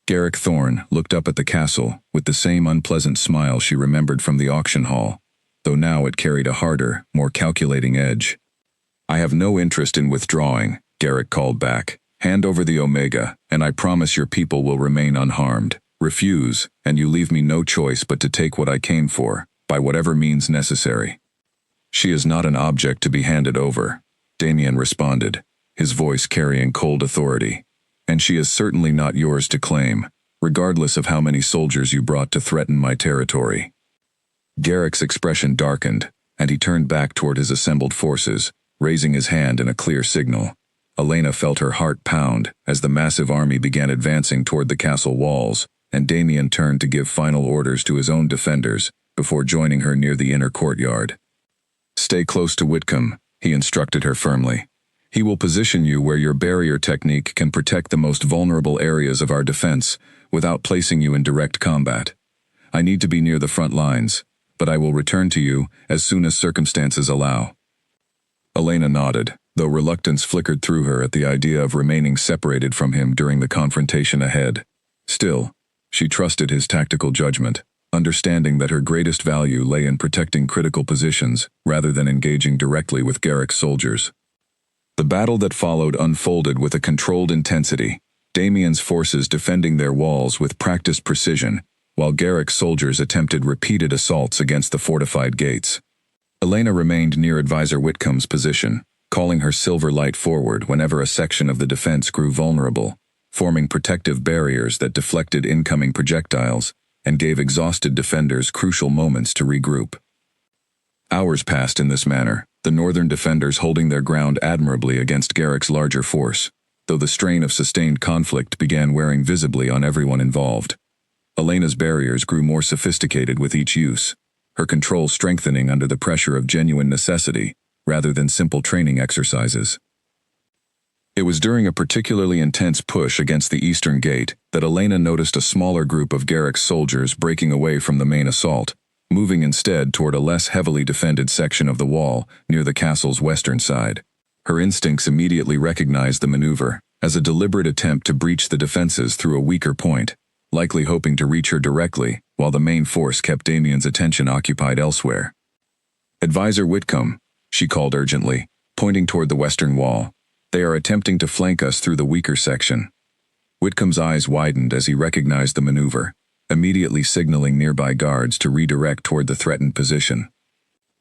Garrick Thorne looked up at the castle with the same unpleasant smile she remembered from the auction hall, though now it carried a harder, more calculating edge. "I have no interest in withdrawing," Garrick called back. "Hand over the Omega, and I promise your people will remain unharmed. Refuse, and you leave me no choice but to take what I came for, by whatever means necessary." "She is not an object to be handed over," Damien responded, his voice carrying cold authority. "And she is certainly not yours to claim, regardless of how many soldiers you brought to threaten my territory." Garrick's expression darkened, and he turned back toward his assembled forces, raising his hand in a clear signal. Elena felt her heart pound as the massive army began advancing toward the castle walls, and Damien turned to give final orders to his own defenders before joining her near the inner courtyard. "Stay close to Whitcomb," he instructed her firmly. "He will position you where your barrier technique can protect the most vulnerable areas of our defense without placing you in direct combat. I need to be near the front lines, but I will return to you as soon as circumstances allow." Elena nodded, though reluctance flickered through her at the idea of remaining separated from him during the confrontation ahead. Still, she trusted his tactical judgment, understanding that her greatest value lay in protecting critical positions rather than engaging directly with Garrick's soldiers. The battle that followed unfolded with a controlled intensity, Damien's forces defending their walls with practiced precision, while Garrick's soldiers attempted repeated assaults against the fortified gates. Elena remained near Advisor Whitcomb's position, calling her silver light forward whenever a section of the defense grew vulnerable, forming protective barriers that deflected incoming projectiles and gave exhausted defenders crucial moments to regroup. Hours passed in this manner, the northern defenders holding their ground admirably against Garrick's larger force, though the strain of sustained conflict began wearing visibly on everyone involved. Elena's barriers grew more sophisticated with each use, her control strengthening under the pressure of genuine necessity, rather than simple training exercises. It was during a particularly intense push against the eastern gate that Elena noticed a smaller group of Garrick's soldiers breaking away from the main assault, moving instead toward a less heavily defended section of the wall near the castle's western side. Her instincts immediately recognized the maneuver as a deliberate attempt to breach the defenses through a weaker point, likely hoping to reach her directly, while the main force kept Damien's attention occupied elsewhere. "Advisor Whitcomb," she called urgently, pointing toward the western wall. "They are attempting to flank us through the weaker section." Whitcomb's eyes widened as he recognized the maneuver, immediately signaling nearby guards to redirect toward the threatened position.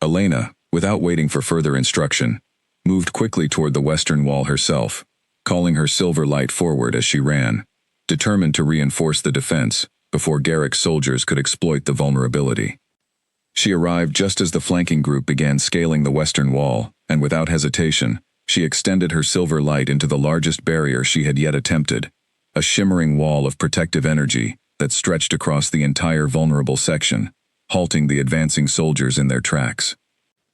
Elena, without waiting for further instruction, moved quickly toward the western wall herself, calling her silver light forward as she ran, determined to reinforce the defense before Garrick's soldiers could exploit the vulnerability. She arrived just as the flanking group began scaling the western wall, and without hesitation, she extended her silver light into the largest barrier she had yet attempted, a shimmering wall of protective energy that stretched across the entire vulnerable section, halting the advancing soldiers in their tracks.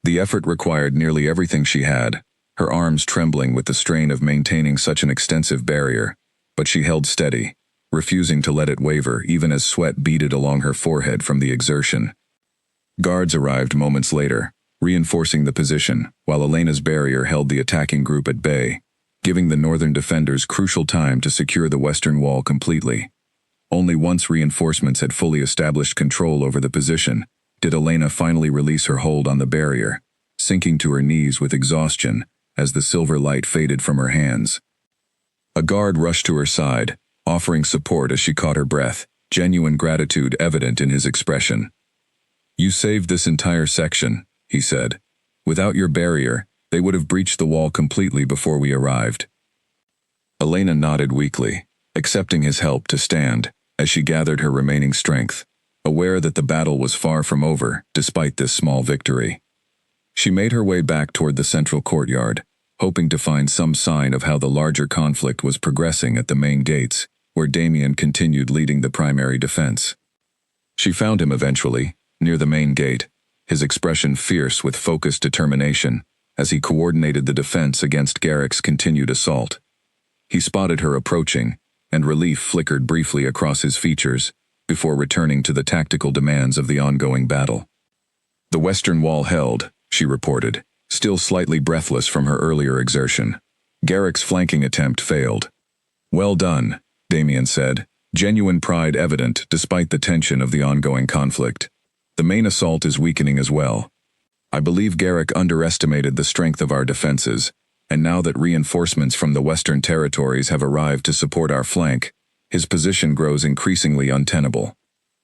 The effort required nearly everything she had, her arms trembling with the strain of maintaining such an extensive barrier, but she held steady, refusing to let it waver even as sweat beaded along her forehead from the exertion. Guards arrived moments later, reinforcing the position, while Elena's barrier held the attacking group at bay, giving the northern defenders crucial time to secure the western wall completely. Only once reinforcements had fully established control over the position did Elena finally release her hold on the barrier, sinking to her knees with exhaustion as the silver light faded from her hands. A guard rushed to her side, offering support as she caught her breath, genuine gratitude evident in his expression. "You saved this entire section," he said. "Without your barrier, they would have breached the wall completely before we arrived." Elena nodded weakly, accepting his help to stand, as she gathered her remaining strength, aware that the battle was far from over despite this small victory. She made her way back toward the central courtyard, hoping to find some sign of how the larger conflict was progressing at the main gates, where Damien continued leading the primary defense. She found him eventually, near the main gate, his expression fierce with focused determination, as he coordinated the defense against Garrick's continued assault. He spotted her approaching, and relief flickered briefly across his features, before returning to the tactical demands of the ongoing battle. "The western wall held," she reported, still slightly breathless from her earlier exertion. "Garrick's flanking attempt failed." "Well done," Damien said, genuine pride evident despite the tension of the ongoing conflict. "The main assault is weakening as well. I believe Garrick underestimated the strength of our defenses, and now that reinforcements from the western territories have arrived to support our flank, his position grows increasingly untenable."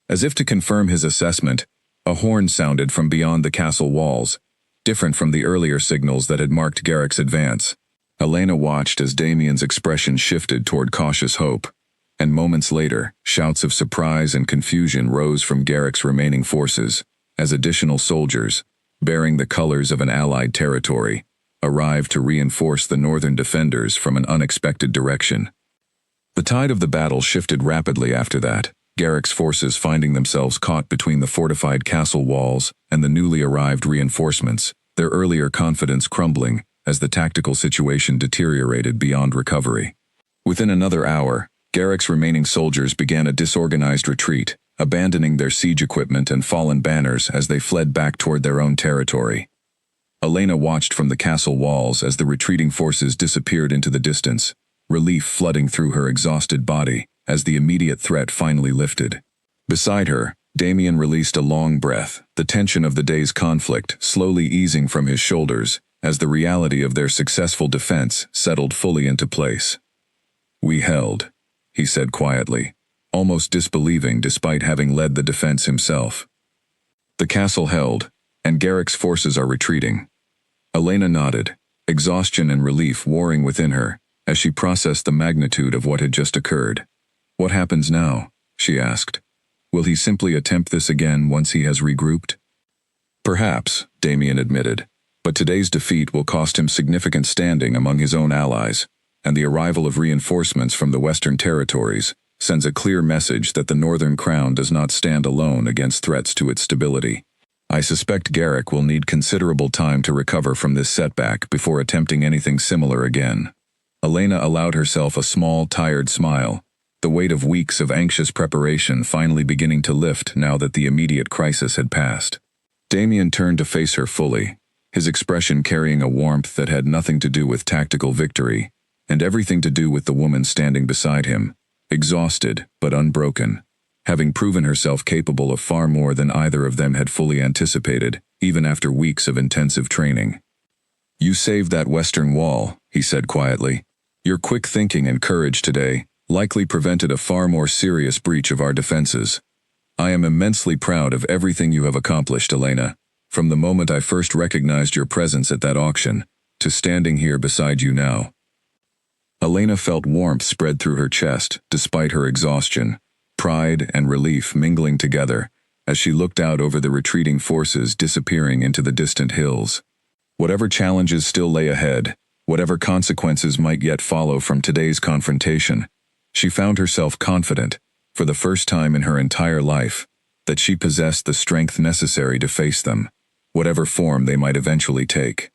As if to confirm his assessment, a horn sounded from beyond the castle walls, different from the earlier signals that had marked Garrick's advance. Elena watched as Damien's expression shifted toward cautious hope, and moments later, shouts of surprise and confusion rose from Garrick's remaining forces, as additional soldiers, bearing the colors of an allied territory, arrived to reinforce the northern defenders from an unexpected direction. The tide of the battle shifted rapidly after that, Garrick's forces finding themselves caught between the fortified castle walls and the newly arrived reinforcements, their earlier confidence crumbling as the tactical situation deteriorated beyond recovery. Within another hour, Garrick's remaining soldiers began a disorganized retreat, abandoning their siege equipment and fallen banners as they fled back toward their own territory. Elena watched from the castle walls as the retreating forces disappeared into the distance, relief flooding through her exhausted body as the immediate threat finally lifted. Beside her, Damien released a long breath, the tension of the day's conflict slowly easing from his shoulders as the reality of their successful defense settled fully into place. "We held," he said quietly, almost disbelieving despite having led the defense himself. "The castle held, and Garrick's forces are retreating." Elena nodded, exhaustion and relief warring within her as she processed the magnitude of what had just occurred. "What happens now?" she asked. "Will he simply attempt this again once he has regrouped?" "Perhaps," Damien admitted, "but today's defeat will cost him significant standing among his own allies, and the arrival of reinforcements from the western territories sends a clear message that the Northern Crown does not stand alone against threats to its stability. I suspect Garrick will need considerable time to recover from this setback before attempting anything similar again." Elena allowed herself a small, tired smile, the weight of weeks of anxious preparation finally beginning to lift now that the immediate crisis had passed. Damien turned to face her fully, his expression carrying a warmth that had nothing to do with tactical victory, and everything to do with the woman standing beside him, exhausted but unbroken, having proven herself capable of far more than either of them had fully anticipated, even after weeks of intensive training. "You saved that western wall," he said quietly. "Your quick thinking and courage today likely prevented a far more serious breach of our defenses. I am immensely proud of everything you have accomplished, Elena, from the moment I first recognized your presence at that auction, to standing here beside you now." Elena felt warmth spread through her chest, despite her exhaustion, pride and relief mingling together, as she looked out over the retreating forces disappearing into the distant hills. Whatever challenges still lay ahead, whatever consequences might yet follow from today's confrontation, she found herself confident, for the first time in her entire life, that she possessed the strength necessary to face them, whatever form they might eventually take.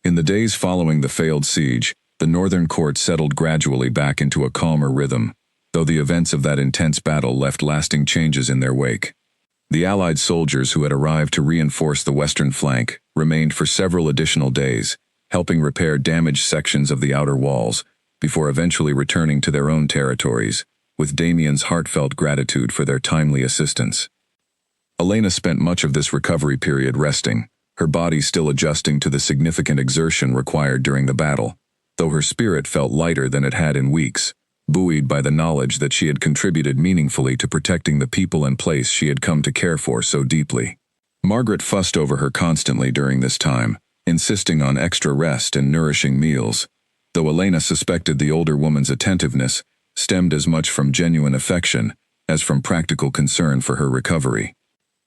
In the days following the failed siege, the northern court settled gradually back into a calmer rhythm, though the events of that intense battle left lasting changes in their wake. The Allied soldiers who had arrived to reinforce the western flank remained for several additional days, helping repair damaged sections of the outer walls, before eventually returning to their own territories, with Damien's heartfelt gratitude for their timely assistance. Elena spent much of this recovery period resting, her body still adjusting to the significant exertion required during the battle, though her spirit felt lighter than it had in weeks, buoyed by the knowledge that she had contributed meaningfully to protecting the people and place she had come to care for so deeply. Margaret fussed over her constantly during this time, insisting on extra rest and nourishing meals, though Elena suspected the older woman's attentiveness stemmed as much from genuine affection as from practical concern for her recovery.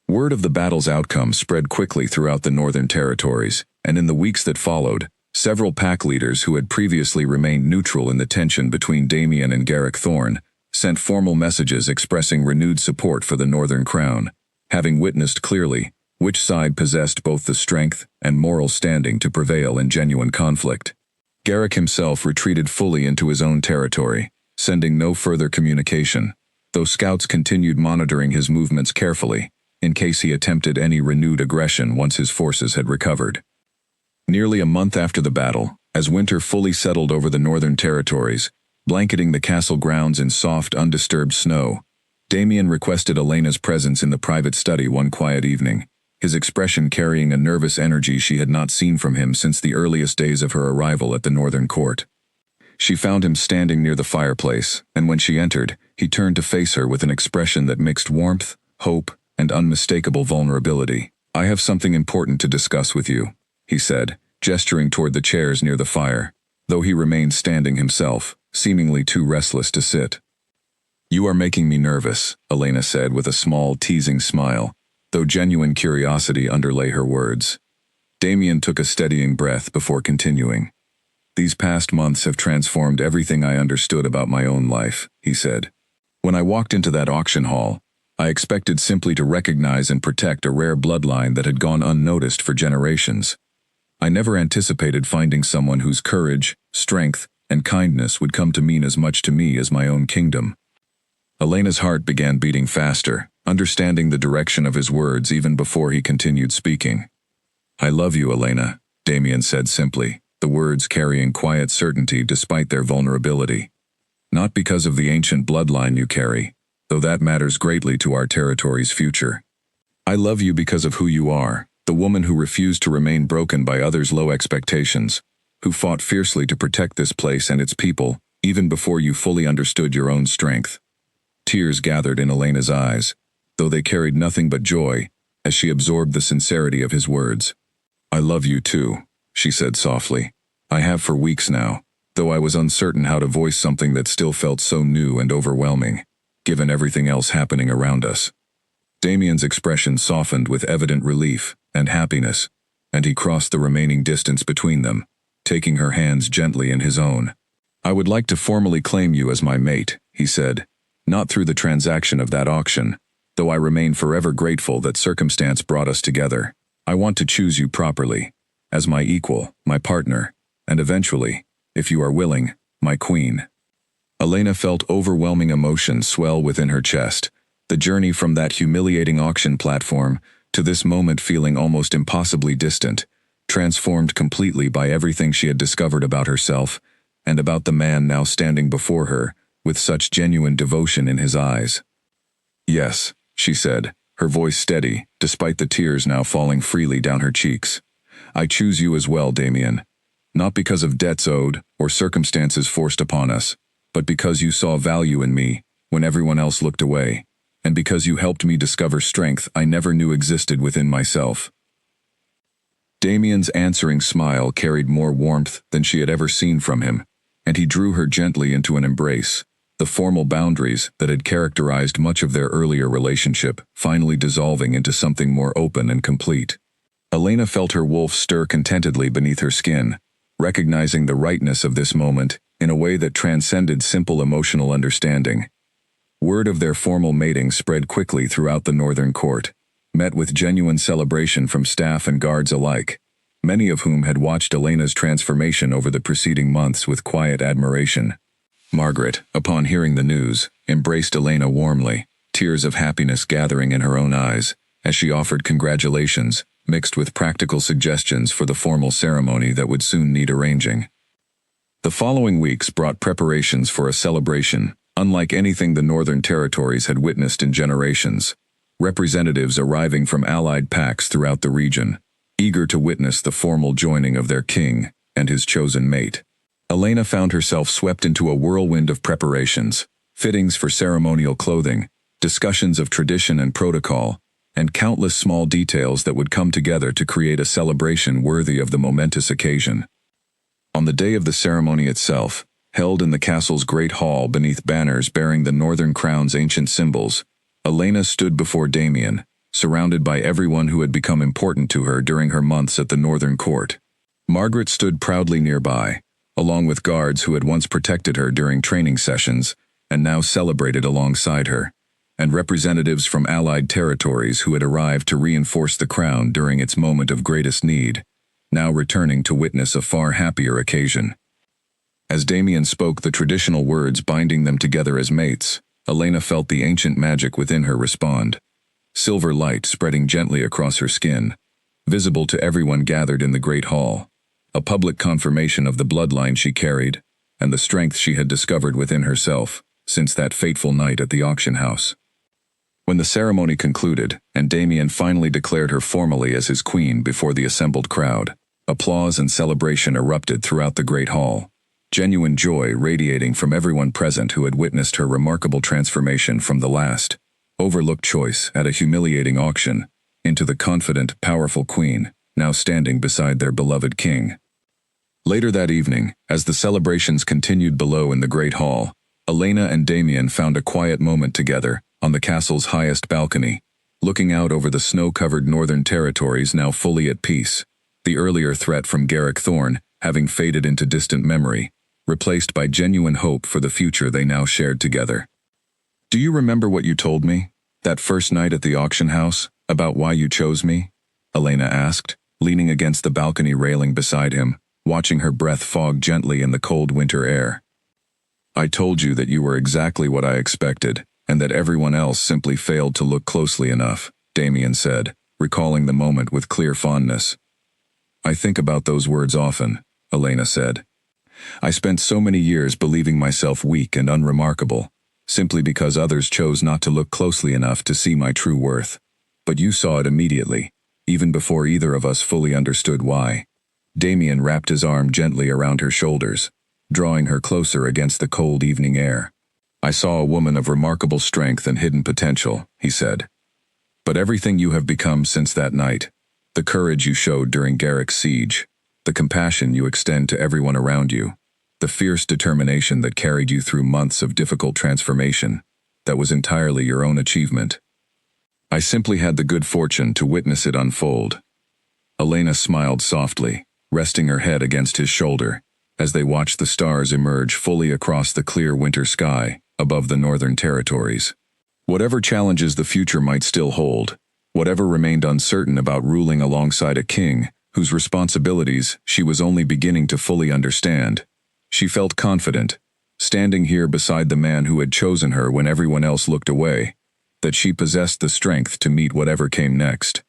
Word of the battle's outcome spread quickly throughout the northern territories, and in the weeks that followed, several pack leaders who had previously remained neutral in the tension between Damien and Garrick Thorne sent formal messages expressing renewed support for the Northern Crown, having witnessed clearly which side possessed both the strength and moral standing to prevail in genuine conflict. Garrick himself retreated fully into his own territory, sending no further communication, though scouts continued monitoring his movements carefully, in case he attempted any renewed aggression once his forces had recovered. Nearly a month after the battle, as winter fully settled over the northern territories, blanketing the castle grounds in soft, undisturbed snow, Damien requested Elena's presence in the private study one quiet evening, his expression carrying a nervous energy she had not seen from him since the earliest days of her arrival at the northern court. She found him standing near the fireplace, and when she entered, he turned to face her with an expression that mixed warmth, hope, and unmistakable vulnerability. "I have something important to discuss with you," he said, gesturing toward the chairs near the fire, though he remained standing himself, seemingly too restless to sit. "You are making me nervous," Elena said with a small, teasing smile, though genuine curiosity underlay her words. Damien took a steadying breath before continuing. "These past months have transformed everything I understood about my own life," he said. "When I walked into that auction hall, I expected simply to recognize and protect a rare bloodline that had gone unnoticed for generations. I never anticipated finding someone whose courage, strength, and kindness would come to mean as much to me as my own kingdom." Elena's heart began beating faster, understanding the direction of his words even before he continued speaking. "I love you, Elena," Damien said simply, the words carrying quiet certainty despite their vulnerability. "Not because of the ancient bloodline you carry, though that matters greatly to our territory's future. I love you because of who you are, the woman who refused to remain broken by others' low expectations, who fought fiercely to protect this place and its people, even before you fully understood your own strength." Tears gathered in Elena's eyes, though they carried nothing but joy, as she absorbed the sincerity of his words. "I love you too," she said softly. "I have for weeks now, though I was uncertain how to voice something that still felt so new and overwhelming, given everything else happening around us." Damien's expression softened with evident relief and happiness, and he crossed the remaining distance between them, taking her hands gently in his own. "I would like to formally claim you as my mate," he said, "not through the transaction of that auction, though I remain forever grateful that circumstance brought us together. I want to choose you properly, as my equal, my partner, and eventually, if you are willing, my queen." Elena felt overwhelming emotion swell within her chest, the journey from that humiliating auction platform to this moment feeling almost impossibly distant, transformed completely by everything she had discovered about herself and about the man now standing before her with such genuine devotion in his eyes. "Yes," she said, her voice steady, despite the tears now falling freely down her cheeks. "I choose you as well, Damien. Not because of debts owed or circumstances forced upon us, but because you saw value in me when everyone else looked away, and because you helped me discover strength I never knew existed within myself." Damien's answering smile carried more warmth than she had ever seen from him, and he drew her gently into an embrace, the formal boundaries that had characterized much of their earlier relationship finally dissolving into something more open and complete. Elena felt her wolf stir contentedly beneath her skin, recognizing the rightness of this moment in a way that transcended simple emotional understanding. Word of their formal mating spread quickly throughout the northern court, met with genuine celebration from staff and guards alike, many of whom had watched Elena's transformation over the preceding months with quiet admiration. Margaret, upon hearing the news, embraced Elena warmly, tears of happiness gathering in her own eyes, as she offered congratulations, mixed with practical suggestions for the formal ceremony that would soon need arranging. The following weeks brought preparations for a celebration, unlike anything the Northern Territories had witnessed in generations. Representatives arriving from allied pacts throughout the region, eager to witness the formal joining of their king and his chosen mate. Elena found herself swept into a whirlwind of preparations, fittings for ceremonial clothing, discussions of tradition and protocol, and countless small details that would come together to create a celebration worthy of the momentous occasion. On the day of the ceremony itself, held in the castle's great hall beneath banners bearing the Northern Crown's ancient symbols, Elena stood before Damien, surrounded by everyone who had become important to her during her months at the Northern Court. Margaret stood proudly nearby, along with guards who had once protected her during training sessions and now celebrated alongside her, and representatives from allied territories who had arrived to reinforce the crown during its moment of greatest need, now returning to witness a far happier occasion. As Damien spoke the traditional words binding them together as mates, Elena felt the ancient magic within her respond, silver light spreading gently across her skin, visible to everyone gathered in the great hall, a public confirmation of the bloodline she carried and the strength she had discovered within herself since that fateful night at the auction house. When the ceremony concluded and Damien finally declared her formally as his queen before the assembled crowd, applause and celebration erupted throughout the great hall, genuine joy radiating from everyone present who had witnessed her remarkable transformation from the last, overlooked choice at a humiliating auction into the confident, powerful queen now standing beside their beloved king. Later that evening, as the celebrations continued below in the great hall, Elena and Damien found a quiet moment together on the castle's highest balcony, looking out over the snow-covered Northern Territories now fully at peace, the earlier threat from Garrick Thorne having faded into distant memory, replaced by genuine hope for the future they now shared together. "Do you remember what you told me, that first night at the auction house, about why you chose me?" Elena asked, leaning against the balcony railing beside him, watching her breath fog gently in the cold winter air. "I told you that you were exactly what I expected, and that everyone else simply failed to look closely enough," Damien said, recalling the moment with clear fondness. "I think about those words often," Elena said. "I spent so many years believing myself weak and unremarkable, simply because others chose not to look closely enough to see my true worth. But you saw it immediately, even before either of us fully understood why." Damien wrapped his arm gently around her shoulders, drawing her closer against the cold evening air. "I saw a woman of remarkable strength and hidden potential," he said. "But everything you have become since that night, the courage you showed during Garrick's siege, the compassion you extend to everyone around you, the fierce determination that carried you through months of difficult transformation, that was entirely your own achievement. I simply had the good fortune to witness it unfold." Elena smiled softly, resting her head against his shoulder, as they watched the stars emerge fully across the clear winter sky above the Northern Territories. Whatever challenges the future might still hold, whatever remained uncertain about ruling alongside a king whose responsibilities she was only beginning to fully understand, she felt confident, standing here beside the man who had chosen her when everyone else looked away, that she possessed the strength to meet whatever came next.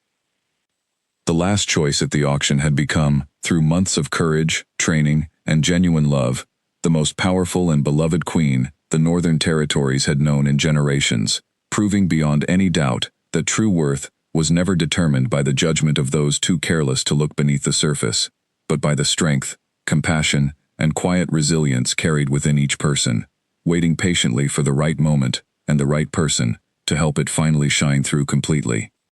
The last choice at the auction had become, through months of courage, training, and genuine love, the most powerful and beloved queen the Northern Territories had known in generations, proving beyond any doubt that true worth was never determined by the judgment of those too careless to look beneath the surface, but by the strength, compassion, and quiet resilience carried within each person, waiting patiently for the right moment and the right person to help it finally shine through completely.